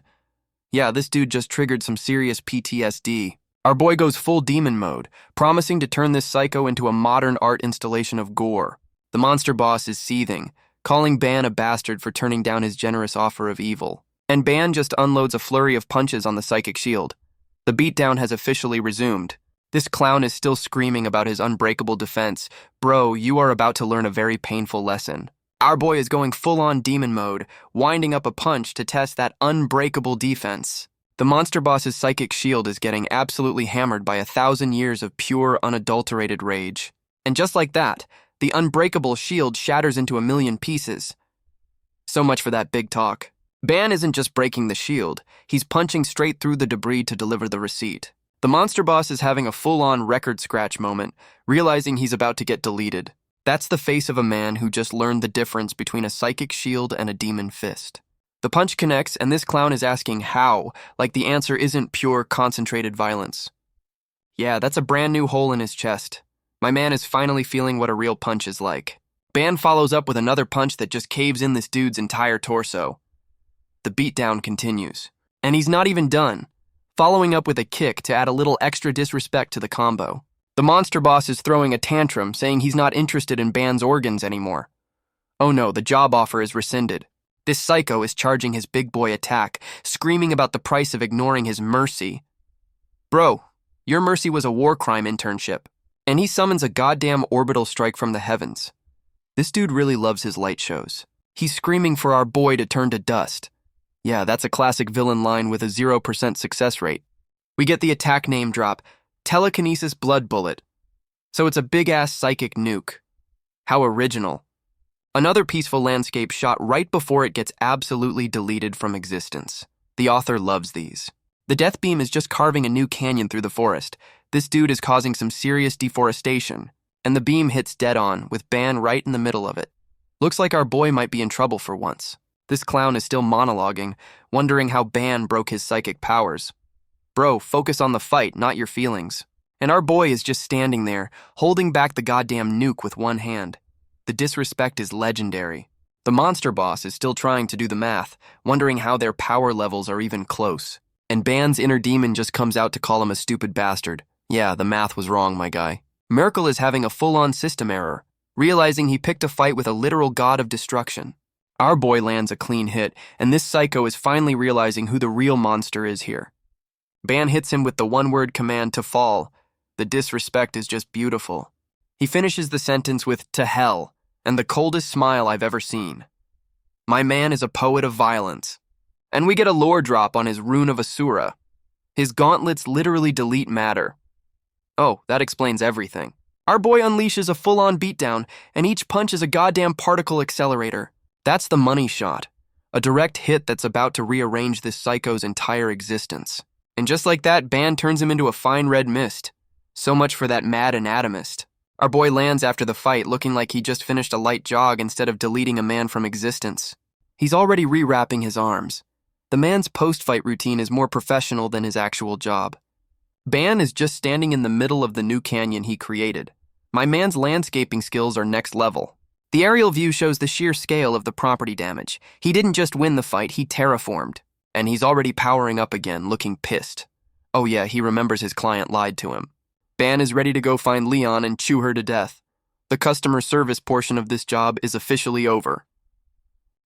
Yeah, this dude just triggered some serious PTSD. Our boy goes full demon mode, promising to turn this psycho into a modern art installation of gore. The monster boss is seething, calling Ban a bastard for turning down his generous offer of evil. And Ban just unloads a flurry of punches on the psychic shield. The beatdown has officially resumed. This clown is still screaming about his unbreakable defense. Bro, you are about to learn a very painful lesson. Our boy is going full-on demon mode, winding up a punch to test that unbreakable defense. The monster boss's psychic shield is getting absolutely hammered by 1,000 years of pure, unadulterated rage. And just like that, the unbreakable shield shatters into 1,000,000 pieces. So much for that big talk. Ban isn't just breaking the shield, he's punching straight through the debris to deliver the receipt. The monster boss is having a full-on record scratch moment, realizing he's about to get deleted. That's the face of a man who just learned the difference between a psychic shield and a demon fist. The punch connects, and this clown is asking how, like the answer isn't pure, concentrated violence. Yeah, that's a brand new hole in his chest. My man is finally feeling what a real punch is like. Ban follows up with another punch that just caves in this dude's entire torso. The beatdown continues. And he's not even done, following up with a kick to add a little extra disrespect to the combo. The monster boss is throwing a tantrum, saying he's not interested in Ban's organs anymore. Oh no, the job offer is rescinded. This psycho is charging his big boy attack, screaming about the price of ignoring his mercy. Bro, your mercy was a war crime internship. And he summons a goddamn orbital strike from the heavens. This dude really loves his light shows. He's screaming for our boy to turn to dust. Yeah, that's a classic villain line with a 0% success rate. We get the attack name drop, Telekinesis Blood Bullet. So it's a big-ass psychic nuke. How original. Another peaceful landscape shot right before it gets absolutely deleted from existence. The author loves these. The death beam is just carving a new canyon through the forest. This dude is causing some serious deforestation, and the beam hits dead on, with Ban right in the middle of it. Looks like our boy might be in trouble for once. This clown is still monologuing, wondering how Ban broke his psychic powers. Bro, focus on the fight, not your feelings. And our boy is just standing there, holding back the goddamn nuke with one hand. The disrespect is legendary. The monster boss is still trying to do the math, wondering how their power levels are even close. And Ban's inner demon just comes out to call him a stupid bastard. Yeah, the math was wrong, my guy. Merkel is having a full-on system error, realizing he picked a fight with a literal god of destruction. Our boy lands a clean hit, and this psycho is finally realizing who the real monster is here. Ban hits him with the one-word command to fall. The disrespect is just beautiful. He finishes the sentence with "to hell," and the coldest smile I've ever seen. My man is a poet of violence. And we get a lore drop on his Rune of Asura. His gauntlets literally delete matter. Oh, that explains everything. Our boy unleashes a full-on beatdown, and each punch is a goddamn particle accelerator. That's the money shot. A direct hit that's about to rearrange this psycho's entire existence. And just like that, Ban turns him into a fine red mist. So much for that mad anatomist. Our boy lands after the fight, looking like he just finished a light jog instead of deleting a man from existence. He's already rewrapping his arms. The man's post-fight routine is more professional than his actual job. Ban is just standing in the middle of the new canyon he created. My man's landscaping skills are next level. The aerial view shows the sheer scale of the property damage. He didn't just win the fight, he terraformed. And he's already powering up again, looking pissed. Oh yeah, he remembers his client lied to him. Ban is ready to go find Leon and chew her to death. The customer service portion of this job is officially over.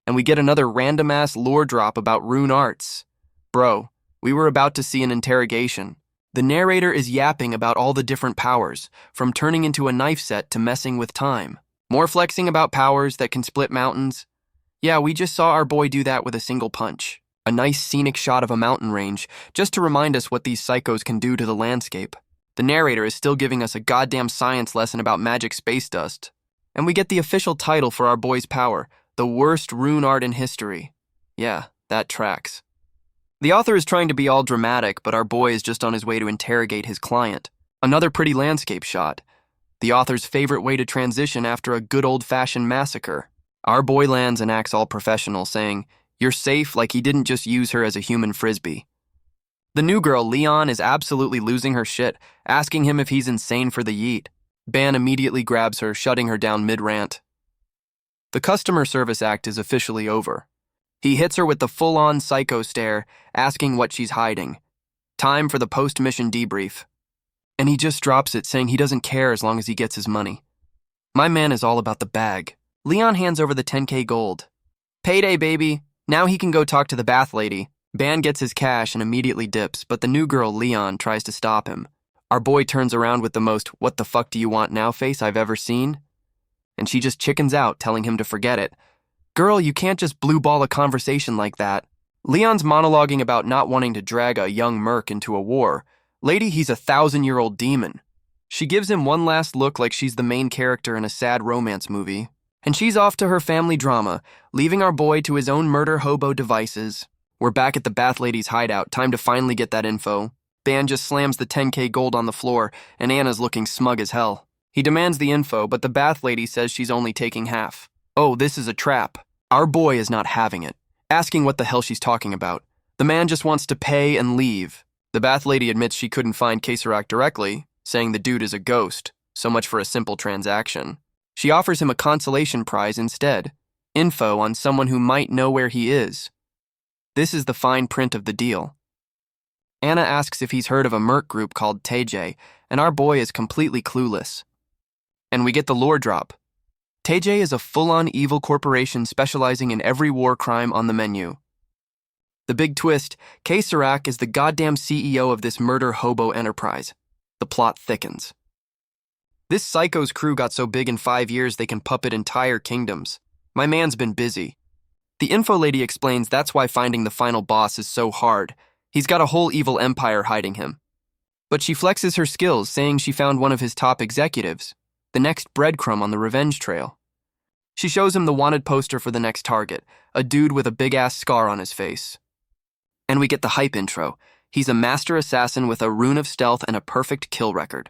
And we get another random-ass lore drop about rune arts. Bro, we were about to see an interrogation. The narrator is yapping about all the different powers, from turning into a knife set to messing with time. More flexing about powers that can split mountains. Yeah, we just saw our boy do that with a single punch. A nice scenic shot of a mountain range, just to remind us what these psychos can do to the landscape. The narrator is still giving us a goddamn science lesson about magic space dust. And we get the official title for our boy's power, the worst rune art in history. Yeah, that tracks. The author is trying to be all dramatic, but our boy is just on his way to interrogate his client. Another pretty landscape shot. The author's favorite way to transition after a good old-fashioned massacre. Our boy lands and acts all professional, saying, "You're safe," like he didn't just use her as a human frisbee. The new girl, Leon, is absolutely losing her shit, asking him if he's insane for the yeet. Ban immediately grabs her, shutting her down mid-rant. The customer service act is officially over. He hits her with the full-on psycho stare, asking what she's hiding. Time for the post-mission debrief. And he just drops it, saying he doesn't care as long as he gets his money. My man is all about the bag. Leon hands over the 10K gold. Payday, baby. Now he can go talk to the bath lady. Ban gets his cash and immediately dips, but the new girl, Leon, tries to stop him. Our boy turns around with the most "what the fuck do you want now" face I've ever seen. And she just chickens out, telling him to forget it. Girl, you can't just blue ball a conversation like that. Leon's monologuing about not wanting to drag a young merc into a war. Lady, he's a 1,000-year-old demon. She gives him one last look like she's the main character in a sad romance movie. And she's off to her family drama, leaving our boy to his own murder hobo devices. We're back at the Bath Lady's hideout, time to finally get that info. Dan just slams the 10K gold on the floor, and Anna's looking smug as hell. He demands the info, but the Bath Lady says she's only taking half. Oh, this is a trap. Our boy is not having it, asking what the hell she's talking about. The man just wants to pay and leave. The Bath Lady admits she couldn't find Kasarak directly, saying the dude is a ghost, so much for a simple transaction. She offers him a consolation prize instead, info on someone who might know where he is. This is the fine print of the deal. Anna asks if he's heard of a merc group called TJ, and our boy is completely clueless. And we get the lore drop. TJ is a full-on evil corporation specializing in every war crime on the menu. The big twist, Kasarak is the goddamn CEO of this murder hobo enterprise. The plot thickens. This psycho's crew got so big in 5 years they can puppet entire kingdoms. My man's been busy. The info lady explains that's why finding the final boss is so hard. He's got a whole evil empire hiding him. But she flexes her skills, saying she found one of his top executives, the next breadcrumb on the revenge trail. She shows him the wanted poster for the next target, a dude with a big-ass scar on his face. And we get the hype intro. He's a master assassin with a rune of stealth and a perfect kill record.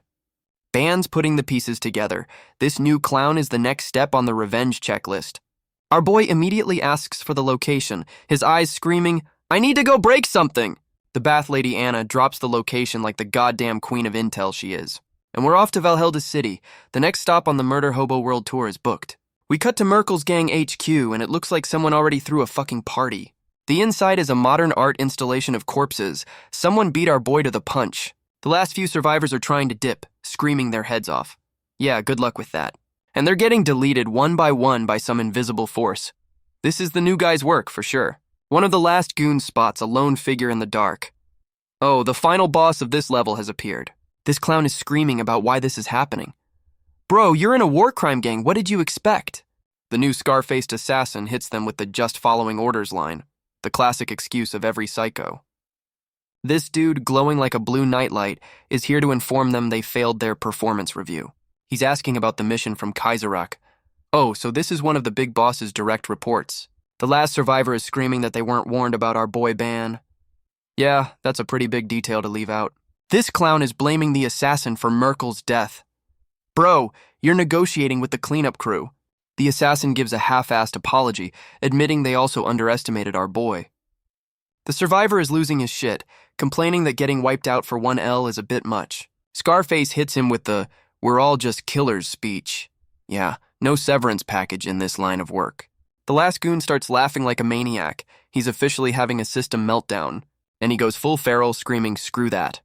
Ban's putting the pieces together. This new clown is the next step on the revenge checklist. Our boy immediately asks for the location, his eyes screaming, "I need to go break something!" The Bath Lady Anna drops the location like the goddamn queen of intel she is. And we're off to Valhalla City. The next stop on the Murder Hobo World Tour is booked. We cut to Merkel's gang HQ, and it looks like someone already threw a fucking party. The inside is a modern art installation of corpses. Someone beat our boy to the punch. The last few survivors are trying to dip, screaming their heads off. Yeah, good luck with that. And they're getting deleted one by one by some invisible force. This is the new guy's work, for sure. One of the last goons spots a lone figure in the dark. Oh, the final boss of this level has appeared. This clown is screaming about why this is happening. Bro, you're in a war crime gang, what did you expect? The new scar-faced assassin hits them with the just following orders line, the classic excuse of every psycho. This dude, glowing like a blue nightlight, is here to inform them they failed their performance review. He's asking about the mission from Kasarak. Oh, so this is one of the big boss's direct reports. The last survivor is screaming that they weren't warned about our boy Ban. Yeah, that's a pretty big detail to leave out. This clown is blaming the assassin for Merkel's death. Bro, you're negotiating with the cleanup crew. The assassin gives a half-assed apology, admitting they also underestimated our boy. The survivor is losing his shit, complaining that getting wiped out for 1L is a bit much. Scarface hits him with the "we're all just killers" speech. Yeah, no severance package in this line of work. The last goon starts laughing like a maniac. He's officially having a system meltdown, and he goes full feral, screaming, "Screw that."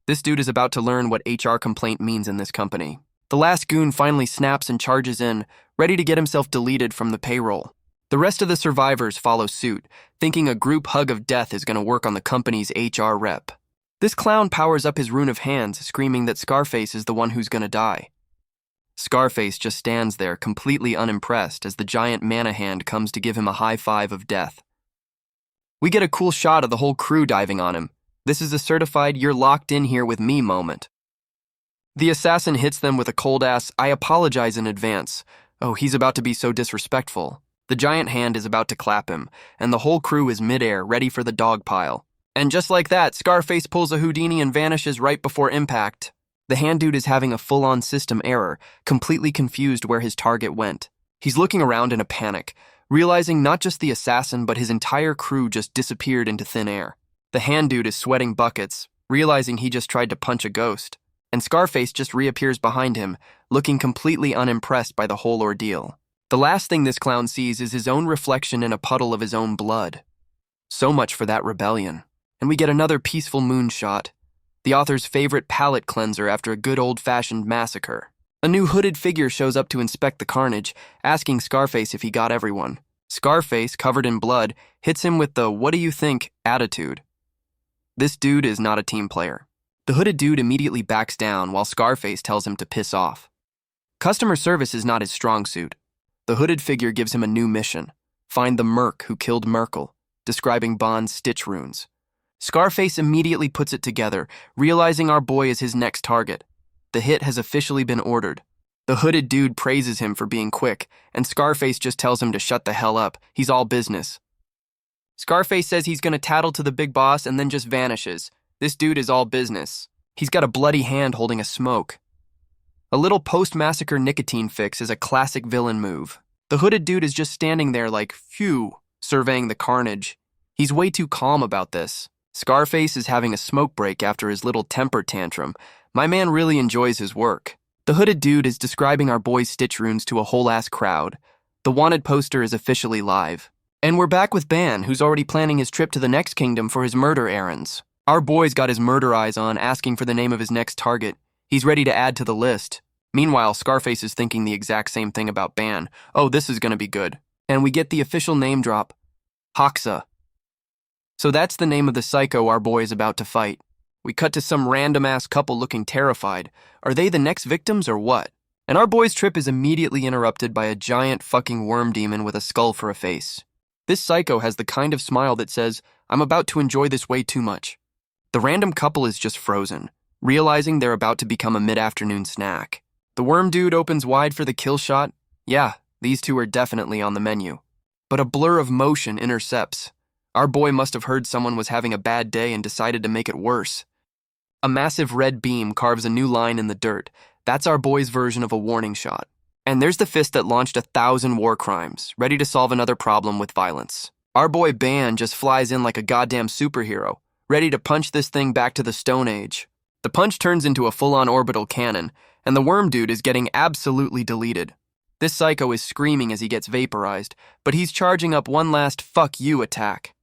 This dude is about to learn what HR complaint means in this company. The last goon finally snaps and charges in, ready to get himself deleted from the payroll. The rest of the survivors follow suit, thinking a group hug of death is going to work on the company's HR rep. This clown powers up his rune of hands, screaming that Scarface is the one who's going to die. Scarface just stands there, completely unimpressed, as the giant mana hand comes to give him a high five of death. We get a cool shot of the whole crew diving on him. This is a certified "you're locked in here with me" moment. The assassin hits them with a cold-ass "I apologize in advance." Oh, he's about to be so disrespectful. The giant hand is about to clap him, and the whole crew is midair, ready for the dog pile. And just like that, Scarface pulls a Houdini and vanishes right before impact. The hand dude is having a full-on system error, completely confused where his target went. He's looking around in a panic, realizing not just the assassin but his entire crew just disappeared into thin air. The hand dude is sweating buckets, realizing he just tried to punch a ghost, and Scarface just reappears behind him, looking completely unimpressed by the whole ordeal. The last thing this clown sees is his own reflection in a puddle of his own blood. So much for that rebellion. And we get another peaceful moonshot, the author's favorite palate cleanser after a good old-fashioned massacre. A new hooded figure shows up to inspect the carnage, asking Scarface if he got everyone. Scarface, covered in blood, hits him with the "what do you think" attitude. This dude is not a team player. The hooded dude immediately backs down while Scarface tells him to piss off. Customer service is not his strong suit. The hooded figure gives him a new mission: find the merc who killed Merkel, describing Bond's stitch runes. Scarface immediately puts it together, realizing our boy is his next target. The hit has officially been ordered. The hooded dude praises him for being quick, and Scarface just tells him to shut the hell up. He's all business. Scarface says he's gonna tattle to the big boss and then just vanishes. This dude is all business. He's got a bloody hand holding a smoke. A little post-massacre nicotine fix is a classic villain move. The hooded dude is just standing there like, phew, surveying the carnage. He's way too calm about this. Scarface is having a smoke break after his little temper tantrum. My man really enjoys his work. The hooded dude is describing our boy's stitch runes to a whole-ass crowd. The wanted poster is officially live. And we're back with Ban, who's already planning his trip to the next kingdom for his murder errands. Our boy's got his murder eyes on, asking for the name of his next target. He's ready to add to the list. Meanwhile, Scarface is thinking the exact same thing about Ban. Oh, this is gonna be good. And we get the official name drop. Hawka. So that's the name of the psycho our boy is about to fight. We cut to some random-ass couple looking terrified. Are they the next victims or what? And our boy's trip is immediately interrupted by a giant fucking worm demon with a skull for a face. This psycho has the kind of smile that says, I'm about to enjoy this way too much. The random couple is just frozen, realizing they're about to become a mid-afternoon snack. The worm dude opens wide for the kill shot. Yeah, these two are definitely on the menu. But a blur of motion intercepts. Our boy must have heard someone was having a bad day and decided to make it worse. A massive red beam carves a new line in the dirt. That's our boy's version of a warning shot. And there's the fist that launched 1,000 war crimes, ready to solve another problem with violence. Our boy Ban just flies in like a goddamn superhero, ready to punch this thing back to the Stone Age. The punch turns into a full-on orbital cannon, and the worm dude is getting absolutely deleted. This psycho is screaming as he gets vaporized, but he's charging up one last fuck you attack.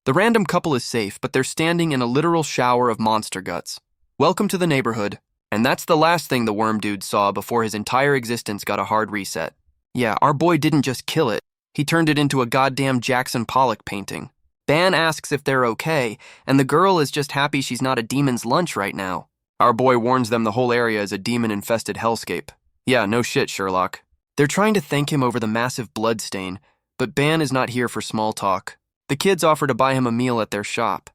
The random couple is safe, but they're standing in a literal shower of monster guts. Welcome to the neighborhood. And that's the last thing the worm dude saw before his entire existence got a hard reset. Yeah, our boy didn't just kill it. He turned it into a goddamn Jackson Pollock painting. Ban asks if they're okay, and the girl is just happy she's not a demon's lunch right now. Our boy warns them the whole area is a demon-infested hellscape. Yeah, no shit, Sherlock. They're trying to thank him over the massive blood stain, but Ban is not here for small talk. The kids offer to buy him a meal at their shop.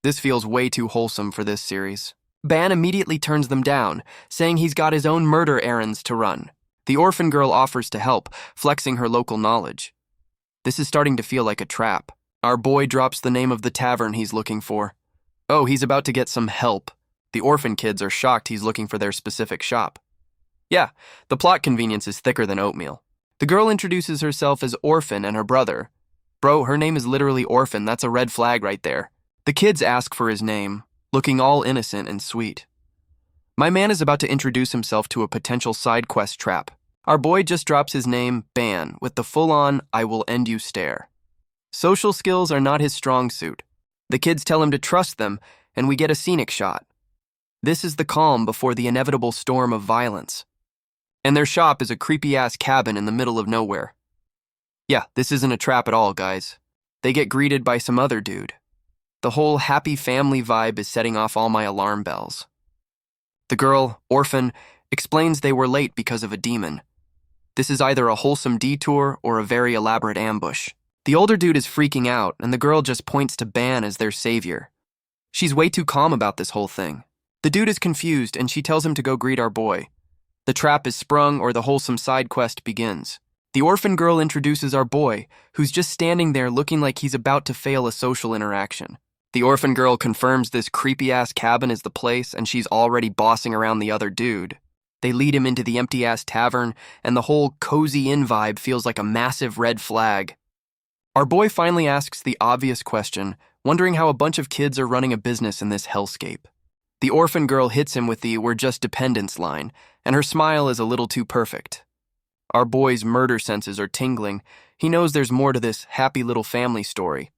This feels way too wholesome for this series. Ban immediately turns them down, saying he's got his own murder errands to run. The orphan girl offers to help, flexing her local knowledge. This is starting to feel like a trap. Our boy drops the name of the tavern he's looking for. Oh, he's about to get some help. The orphan kids are shocked he's looking for their specific shop. Yeah, the plot convenience is thicker than oatmeal. The girl introduces herself as Orphan and her brother. Bro, her name is literally Orphan, that's a red flag right there. The kids ask for his name, looking all innocent and sweet. My man is about to introduce himself to a potential side quest trap. Our boy just drops his name, Ban, with the full-on, I will end you stare. Social skills are not his strong suit. The kids tell him to trust them, and we get a scenic shot. This is the calm before the inevitable storm of violence. And their shop is a creepy-ass cabin in the middle of nowhere. Yeah, this isn't a trap at all, guys. They get greeted by some other dude. The whole happy family vibe is setting off all my alarm bells. The girl, Orphan, explains they were late because of a demon. This is either a wholesome detour or a very elaborate ambush. The older dude is freaking out, and the girl just points to Ban as their savior. She's way too calm about this whole thing. The dude is confused, and she tells him to go greet our boy. The trap is sprung, or the wholesome side quest begins. The orphan girl introduces our boy, who's just standing there looking like he's about to fail a social interaction. The orphan girl confirms this creepy-ass cabin is the place, and she's already bossing around the other dude. They lead him into the empty-ass tavern, and the whole cozy-in vibe feels like a massive red flag. Our boy finally asks the obvious question, wondering how a bunch of kids are running a business in this hellscape. The orphan girl hits him with the "we're just dependents" line, and her smile is a little too perfect. Our boy's murder senses are tingling. He knows there's more to this happy little family story.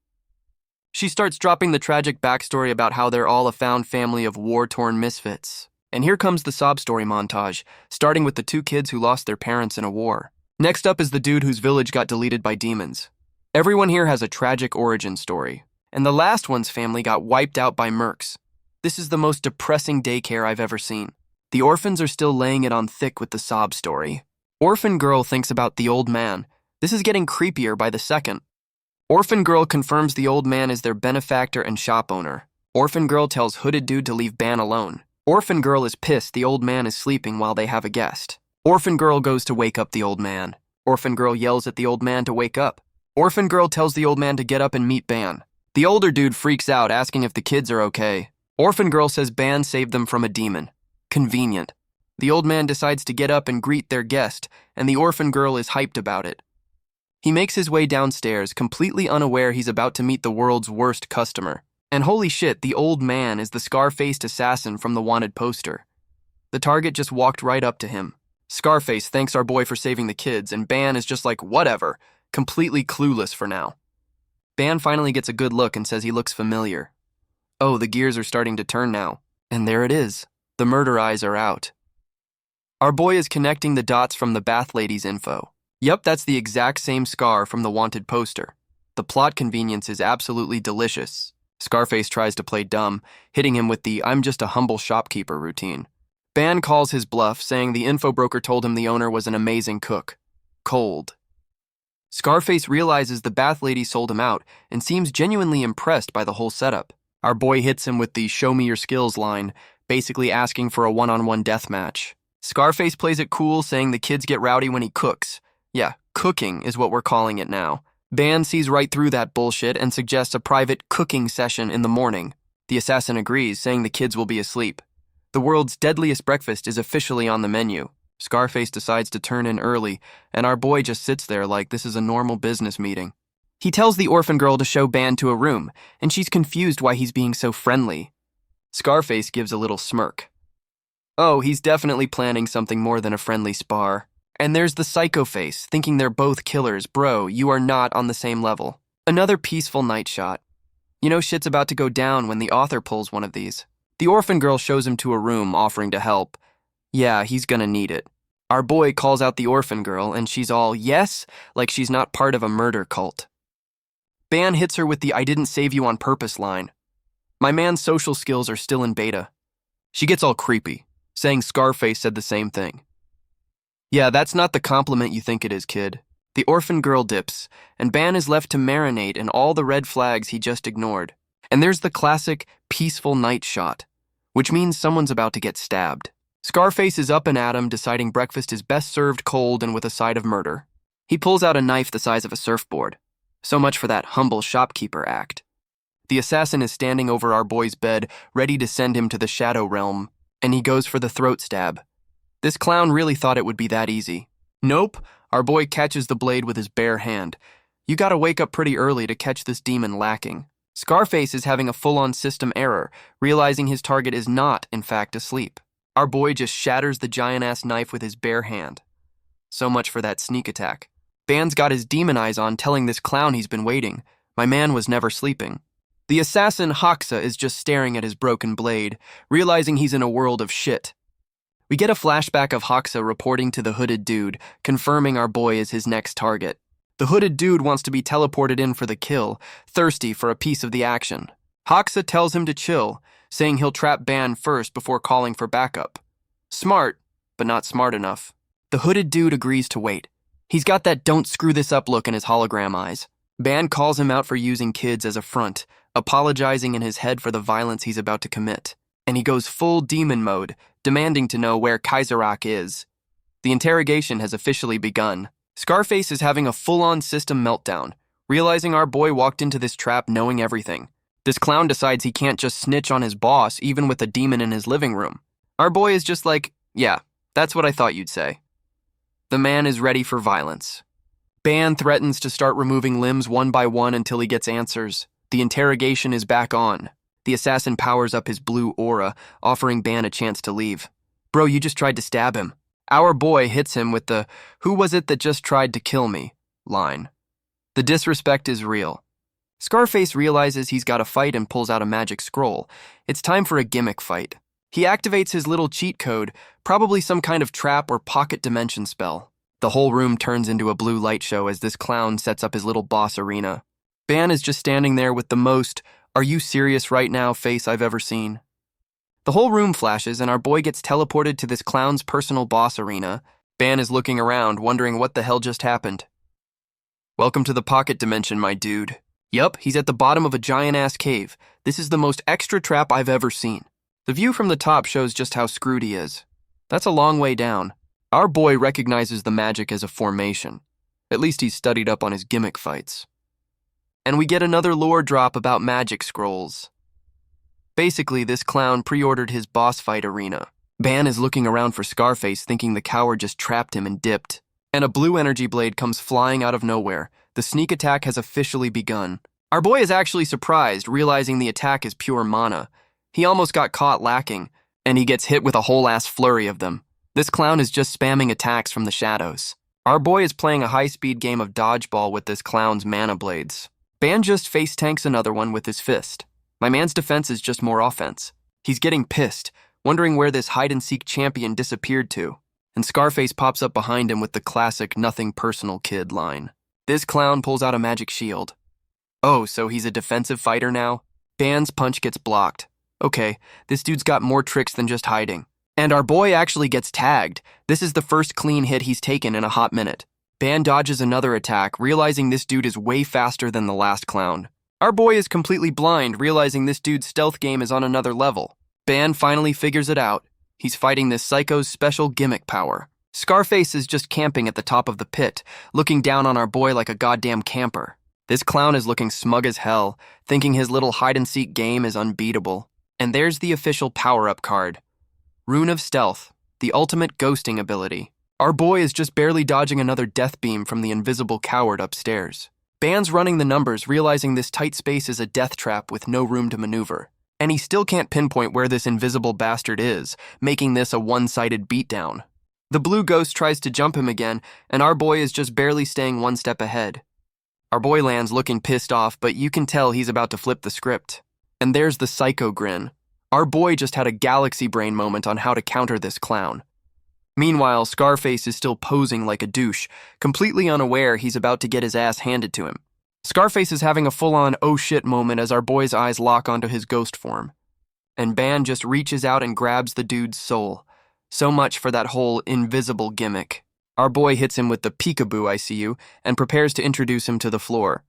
She starts dropping the tragic backstory about how they're all a found family of war-torn misfits. And here comes the sob story montage, starting with the two kids who lost their parents in a war. Next up is the dude whose village got deleted by demons. Everyone here has a tragic origin story, and the last one's family got wiped out by mercs. This is the most depressing daycare I've ever seen. The orphans are still laying it on thick with the sob story. Orphan girl thinks about the old man. This is getting creepier by the second. Orphan girl confirms the old man is their benefactor and shop owner. Orphan girl tells hooded dude to leave Ban alone. Orphan girl is pissed the old man is sleeping while they have a guest. Orphan girl goes to wake up the old man. Orphan girl yells at the old man to wake up. Orphan girl tells the old man to get up and meet Ban. The older dude freaks out, asking if the kids are okay. Orphan girl says Ban saved them from a demon. Convenient. The old man decides to get up and greet their guest, and the orphan girl is hyped about it. He makes his way downstairs, completely unaware he's about to meet the world's worst customer. And holy shit, the old man is the scar-faced assassin from the wanted poster. The target just walked right up to him. Scarface thanks our boy for saving the kids, and Ban is just like, whatever, completely clueless for now. Ban finally gets a good look and says he looks familiar. Oh, the gears are starting to turn now. And there it is. The murder eyes are out. Our boy is connecting the dots from the bath lady's info. Yep, that's the exact same scar from the wanted poster. The plot convenience is absolutely delicious. Scarface tries to play dumb, hitting him with the "I'm just a humble shopkeeper" routine. Ban calls his bluff, saying the info broker told him the owner was an amazing cook. Cold. Scarface realizes the bath lady sold him out and seems genuinely impressed by the whole setup. Our boy hits him with the "show me your skills" line, basically asking for a one-on-one deathmatch. Scarface plays it cool, saying the kids get rowdy when he cooks. Yeah, cooking is what we're calling it now. Ban sees right through that bullshit and suggests a private cooking session in the morning. The assassin agrees, saying the kids will be asleep. The world's deadliest breakfast is officially on the menu. Scarface decides to turn in early, and our boy just sits there like this is a normal business meeting. He tells the orphan girl to show Ban to a room, and she's confused why he's being so friendly. Scarface gives a little smirk. Oh, he's definitely planning something more than a friendly spar. And there's the psycho face, thinking they're both killers. Bro, you are not on the same level. Another peaceful night shot. You know shit's about to go down when the author pulls one of these. The orphan girl shows him to a room, offering to help. Yeah, he's gonna need it. Our boy calls out the orphan girl, and she's all yes, like she's not part of a murder cult. Ban hits her with the "I didn't save you on purpose" line. My man's social skills are still in beta. She gets all creepy, saying Scarface said the same thing. Yeah, that's not the compliment you think it is, kid. The orphan girl dips, and Ban is left to marinate in all the red flags he just ignored. And there's the classic peaceful night shot, which means someone's about to get stabbed. Scarface is up and at him, deciding breakfast is best served cold and with a side of murder. He pulls out a knife the size of a surfboard. So much for that humble shopkeeper act. The assassin is standing over our boy's bed, ready to send him to the shadow realm, and he goes for the throat stab. This clown really thought it would be that easy. Nope, our boy catches the blade with his bare hand. You gotta wake up pretty early to catch this demon lacking. Scarface is having a full-on system error, realizing his target is not, in fact, asleep. Our boy just shatters the giant-ass knife with his bare hand. So much for that sneak attack. Ban's got his demon eyes on, telling this clown he's been waiting. My man was never sleeping. The assassin Hawka is just staring at his broken blade, realizing he's in a world of shit. We get a flashback of Hawka reporting to the hooded dude, confirming our boy is his next target. The hooded dude wants to be teleported in for the kill, thirsty for a piece of the action. Hawka tells him to chill, saying he'll trap Ban first before calling for backup. Smart, but not smart enough. The hooded dude agrees to wait. He's got that "don't screw this up" look in his hologram eyes. Ban calls him out for using kids as a front, apologizing in his head for the violence he's about to commit. And he goes full demon mode, demanding to know where Kaiserak is. The interrogation has officially begun. Scarface is having a full-on system meltdown, realizing our boy walked into this trap knowing everything. This clown decides he can't just snitch on his boss, even with a demon in his living room. Our boy is just like, yeah, that's what I thought you'd say. The man is ready for violence. Ban threatens to start removing limbs one by one until he gets answers. The interrogation is back on. The assassin powers up his blue aura, offering Ban a chance to leave. Bro, you just tried to stab him. Our boy hits him with the "who was it that just tried to kill me" line. The disrespect is real. Scarface realizes he's got to fight and pulls out a magic scroll. It's time for a gimmick fight. He activates his little cheat code, probably some kind of trap or pocket dimension spell. The whole room turns into a blue light show as this clown sets up his little boss arena. Ban is just standing there with the most "are you serious right now" face I've ever seen. The whole room flashes and our boy gets teleported to this clown's personal boss arena. Ban is looking around, wondering what the hell just happened. Welcome to the pocket dimension, my dude. Yup, he's at the bottom of a giant-ass cave. This is the most extra trap I've ever seen. The view from the top shows just how screwed he is. That's a long way down. Our boy recognizes the magic as a formation. At least he's studied up on his gimmick fights. And we get another lore drop about magic scrolls. Basically, this clown pre-ordered his boss fight arena. Ban is looking around for Scarface, thinking the coward just trapped him and dipped. And a blue energy blade comes flying out of nowhere. The sneak attack has officially begun. Our boy is actually surprised, realizing the attack is pure mana. He almost got caught lacking, and he gets hit with a whole-ass flurry of them. This clown is just spamming attacks from the shadows. Our boy is playing a high-speed game of dodgeball with this clown's mana blades. Ban just face tanks another one with his fist. My man's defense is just more offense. He's getting pissed, wondering where this hide-and-seek champion disappeared to. And Scarface pops up behind him with the classic "nothing personal, kid" line. This clown pulls out a magic shield. Oh, so he's a defensive fighter now? Ban's punch gets blocked. Okay, this dude's got more tricks than just hiding. And our boy actually gets tagged. This is the first clean hit he's taken in a hot minute. Ban dodges another attack, realizing this dude is way faster than the last clown. Our boy is completely blind, realizing this dude's stealth game is on another level. Ban finally figures it out. He's fighting this psycho's special gimmick power. Scarface is just camping at the top of the pit, looking down on our boy like a goddamn camper. This clown is looking smug as hell, thinking his little hide-and-seek game is unbeatable. And there's the official power-up card. Rune of Stealth, the ultimate ghosting ability. Our boy is just barely dodging another death beam from the invisible coward upstairs. Ban's running the numbers, realizing this tight space is a death trap with no room to maneuver. And he still can't pinpoint where this invisible bastard is, making this a one-sided beatdown. The blue ghost tries to jump him again, and our boy is just barely staying one step ahead. Our boy lands looking pissed off, but you can tell he's about to flip the script. And there's the psycho grin. Our boy just had a galaxy brain moment on how to counter this clown. Meanwhile, Scarface is still posing like a douche, completely unaware he's about to get his ass handed to him. Scarface is having a full-on oh shit moment as our boy's eyes lock onto his ghost form. And Ban just reaches out and grabs the dude's soul. So much for that whole invisible gimmick. Our boy hits him with the peekaboo I see you and prepares to introduce him to the floor.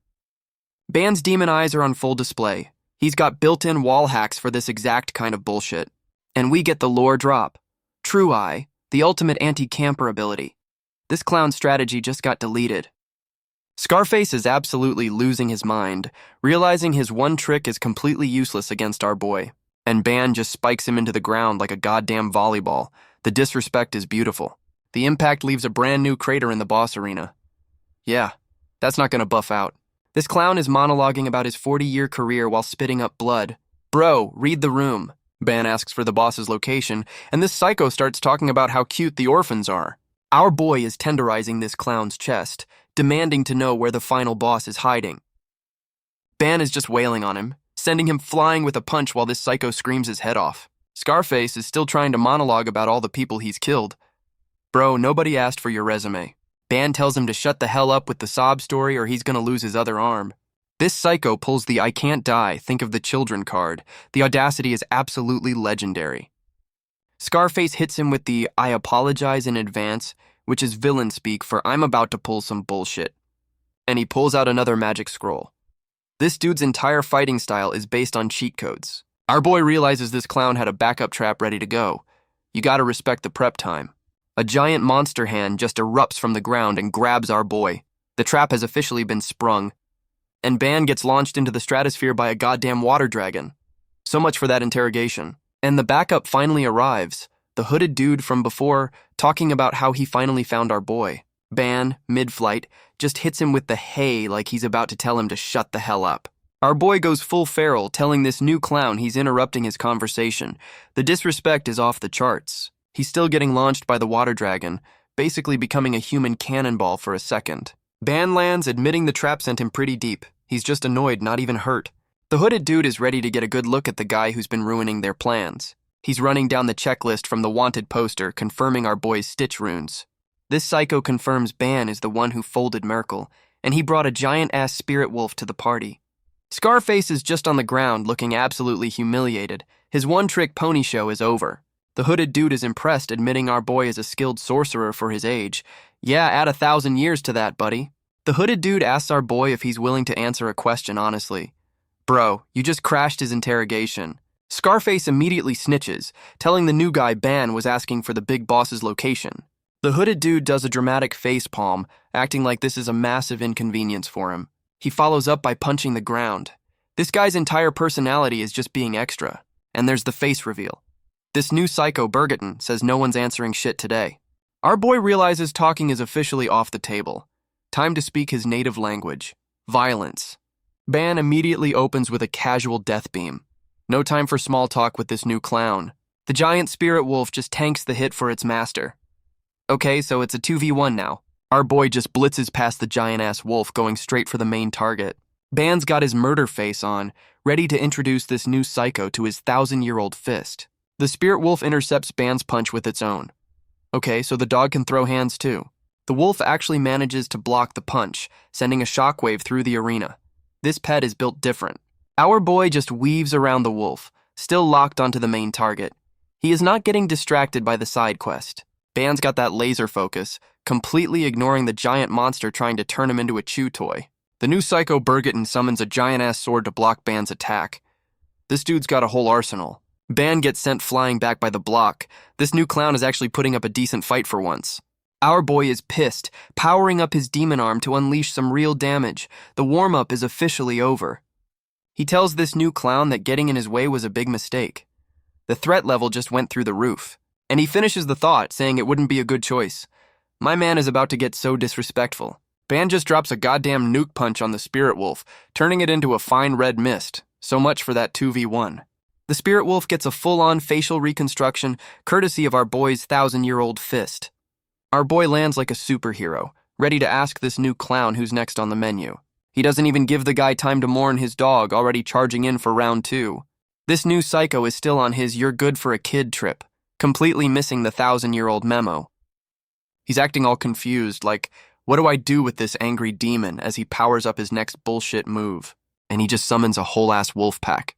Ban's demon eyes are on full display. He's got built-in wall hacks for this exact kind of bullshit. And we get the lore drop. True Eye, the ultimate anti-camper ability. This clown strategy just got deleted. Scarface is absolutely losing his mind, realizing his one trick is completely useless against our boy. And Ban just spikes him into the ground like a goddamn volleyball. The disrespect is beautiful. The impact leaves a brand new crater in the boss arena. Yeah, that's not gonna buff out. This clown is monologuing about his 40-year career while spitting up blood. Bro, read the room. Ban asks for the boss's location, and this psycho starts talking about how cute the orphans are. Our boy is tenderizing this clown's chest, demanding to know where the final boss is hiding. Ban is just wailing on him, sending him flying with a punch while this psycho screams his head off. Scarface is still trying to monologue about all the people he's killed. Bro, nobody asked for your resume. Ban tells him to shut the hell up with the sob story or he's gonna lose his other arm. This psycho pulls the "I can't die, think of the children" card. The audacity is absolutely legendary. Scarface hits him with the "I apologize in advance," which is villain speak for "I'm about to pull some bullshit." And he pulls out another magic scroll. This dude's entire fighting style is based on cheat codes. Our boy realizes this clown had a backup trap ready to go. You gotta respect the prep time. A giant monster hand just erupts from the ground and grabs our boy. The trap has officially been sprung. And Ban gets launched into the stratosphere by a goddamn water dragon. So much for that interrogation. And the backup finally arrives. The hooded dude from before, talking about how he finally found our boy. Ban, mid-flight, just hits him with the "hey" like he's about to tell him to shut the hell up. Our boy goes full feral, telling this new clown he's interrupting his conversation. The disrespect is off the charts. He's still getting launched by the water dragon, basically becoming a human cannonball for a second. Ban lands, admitting the trap sent him pretty deep. He's just annoyed, not even hurt. The hooded dude is ready to get a good look at the guy who's been ruining their plans. He's running down the checklist from the wanted poster, confirming our boy's stitch runes. This psycho confirms Ban is the one who folded Merkel, and he brought a giant-ass spirit wolf to the party. Scarface is just on the ground, looking absolutely humiliated. His one-trick pony show is over. The hooded dude is impressed, admitting our boy is a skilled sorcerer for his age. Yeah, add 1,000 years to that, buddy. The hooded dude asks our boy if he's willing to answer a question honestly. Bro, you just crashed his interrogation. Scarface immediately snitches, telling the new guy Ban was asking for the big boss's location. The hooded dude does a dramatic face palm, acting like this is a massive inconvenience for him. He follows up by punching the ground. This guy's entire personality is just being extra. And there's the face reveal. This new psycho, Bergotton, says no one's answering shit today. Our boy realizes talking is officially off the table. Time to speak his native language. Violence. Ban immediately opens with a casual death beam. No time for small talk with this new clown. The giant spirit wolf just tanks the hit for its master. Okay, so it's a 2v1 now. Our boy just blitzes past the giant-ass wolf, going straight for the main target. Ban's got his murder face on, ready to introduce this new psycho to his 1,000-year-old fist. The spirit wolf intercepts Ban's punch with its own. Okay, so the dog can throw hands too. The wolf actually manages to block the punch, sending a shockwave through the arena. This pet is built different. Our boy just weaves around the wolf, still locked onto the main target. He is not getting distracted by the side quest. Ban's got that laser focus, completely ignoring the giant monster trying to turn him into a chew toy. The new psycho Bergotton summons a giant-ass sword to block Ban's attack. This dude's got a whole arsenal. Ban gets sent flying back by the block. This new clown is actually putting up a decent fight for once. Our boy is pissed, powering up his demon arm to unleash some real damage. The warm-up is officially over. He tells this new clown that getting in his way was a big mistake. The threat level just went through the roof. And he finishes the thought, saying it wouldn't be a good choice. My man is about to get so disrespectful. Ban just drops a goddamn nuke punch on the spirit wolf, turning it into a fine red mist. So much for that 2v1. The spirit wolf gets a full-on facial reconstruction, courtesy of our boy's 1,000-year-old fist. Our boy lands like a superhero, ready to ask this new clown who's next on the menu. He doesn't even give the guy time to mourn his dog, already charging in for round 2. This new psycho is still on his "you're good for a kid" trip, completely missing the 1,000-year-old memo. He's acting all confused, like, what do I do with this angry demon, as he powers up his next bullshit move? And he just summons a whole-ass wolf pack.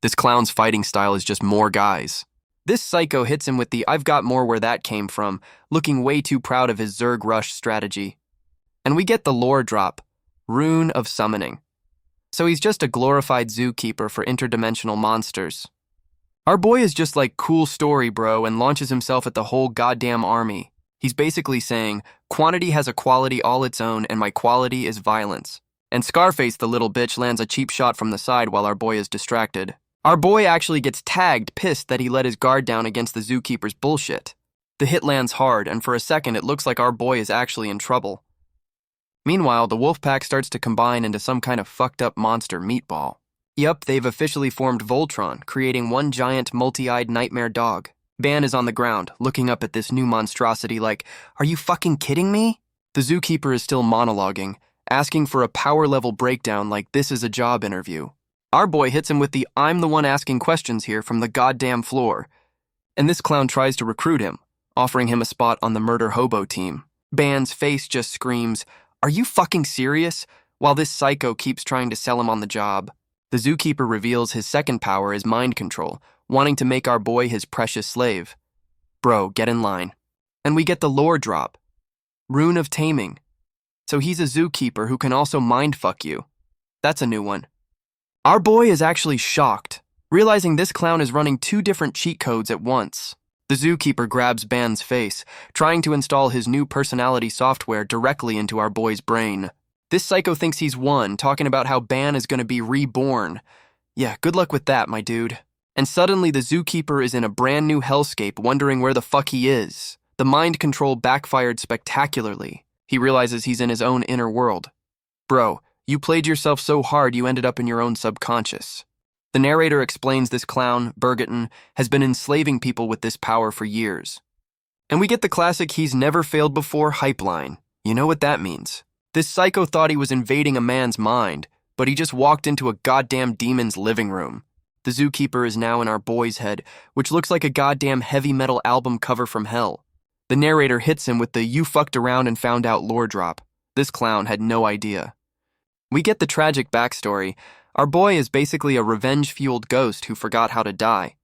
This clown's fighting style is just more guys. This psycho hits him with the "I've got more where that came from," looking way too proud of his Zerg rush strategy. And we get the lore drop, Rune of Summoning. So he's just a glorified zookeeper for interdimensional monsters. Our boy is just like, cool story, bro, and launches himself at the whole goddamn army. He's basically saying, quantity has a quality all its own, and my quality is violence. And Scarface, the little bitch, lands a cheap shot from the side while our boy is distracted. Our boy actually gets tagged, pissed that he let his guard down against the zookeeper's bullshit. The hit lands hard, and for a second it looks like our boy is actually in trouble. Meanwhile, the wolf pack starts to combine into some kind of fucked up monster meatball. Yup, they've officially formed Voltron, creating one giant multi-eyed nightmare dog. Ban is on the ground, looking up at this new monstrosity like, are you fucking kidding me? The zookeeper is still monologuing, asking for a power level breakdown like this is a job interview. Our boy hits him with the "I'm the one asking questions here" from the goddamn floor. And this clown tries to recruit him, offering him a spot on the murder hobo team. Ban's face just screams, "Are you fucking serious?" while this psycho keeps trying to sell him on the job. The zookeeper reveals his second power is mind control, wanting to make our boy his precious slave. Bro, get in line. And we get the lore drop, Rune of Taming. So he's a zookeeper who can also mindfuck you. That's a new one. Our boy is actually shocked, realizing this clown is running 2 different cheat codes at once. The zookeeper grabs Ban's face, trying to install his new personality software directly into our boy's brain. This psycho thinks he's won, talking about how Ban is going to be reborn. Yeah, good luck with that, my dude. And suddenly the zookeeper is in a brand new hellscape, wondering where the fuck he is. The mind control backfired spectacularly. He realizes he's in his own inner world. Bro, you played yourself so hard you ended up in your own subconscious. The narrator explains this clown, Bergotton, has been enslaving people with this power for years. And we get the classic "he's never failed before" hype line. You know what that means. This psycho thought he was invading a man's mind, but he just walked into a goddamn demon's living room. The zookeeper is now in our boy's head, which looks like a goddamn heavy metal album cover from hell. The narrator hits him with the "you fucked around and found out" lore drop. This clown had no idea. We get the tragic backstory. Our boy is basically a revenge-fueled ghost who forgot how to die.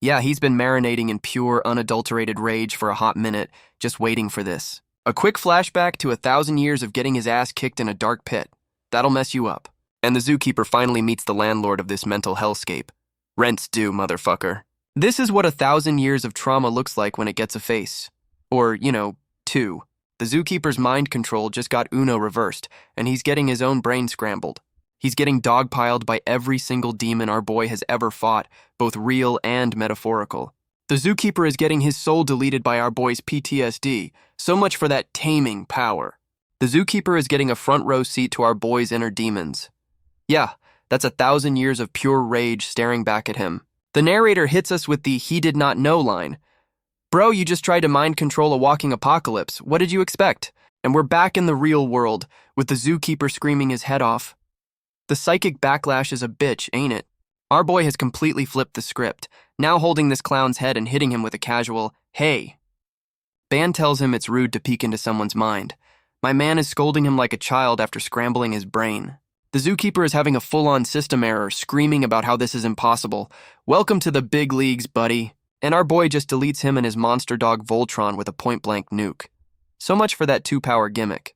Yeah, he's been marinating in pure, unadulterated rage for a hot minute, just waiting for this. A quick flashback to 1,000 years of getting his ass kicked in a dark pit. That'll mess you up. And the zookeeper finally meets the landlord of this mental hellscape. Rent's due, motherfucker. This is what 1,000 years of trauma looks like when it gets a face. Or, 2. The zookeeper's mind control just got Uno reversed, and he's getting his own brain scrambled. He's getting dogpiled by every single demon our boy has ever fought, both real and metaphorical. The zookeeper is getting his soul deleted by our boy's PTSD, so much for that taming power. The zookeeper is getting a front row seat to our boy's inner demons. Yeah, that's 1,000 years of pure rage staring back at him. The narrator hits us with the "he did not know" line. Bro, you just tried to mind control a walking apocalypse. What did you expect? And we're back in the real world, with the zookeeper screaming his head off. The psychic backlash is a bitch, ain't it? Our boy has completely flipped the script, now holding this clown's head and hitting him with a casual, "Hey." Ban tells him it's rude to peek into someone's mind. My man is scolding him like a child after scrambling his brain. The zookeeper is having a full-on system error, screaming about how this is impossible. Welcome to the big leagues, buddy. And our boy just deletes him and his monster dog Voltron with a point-blank nuke. So much for that 2-power gimmick.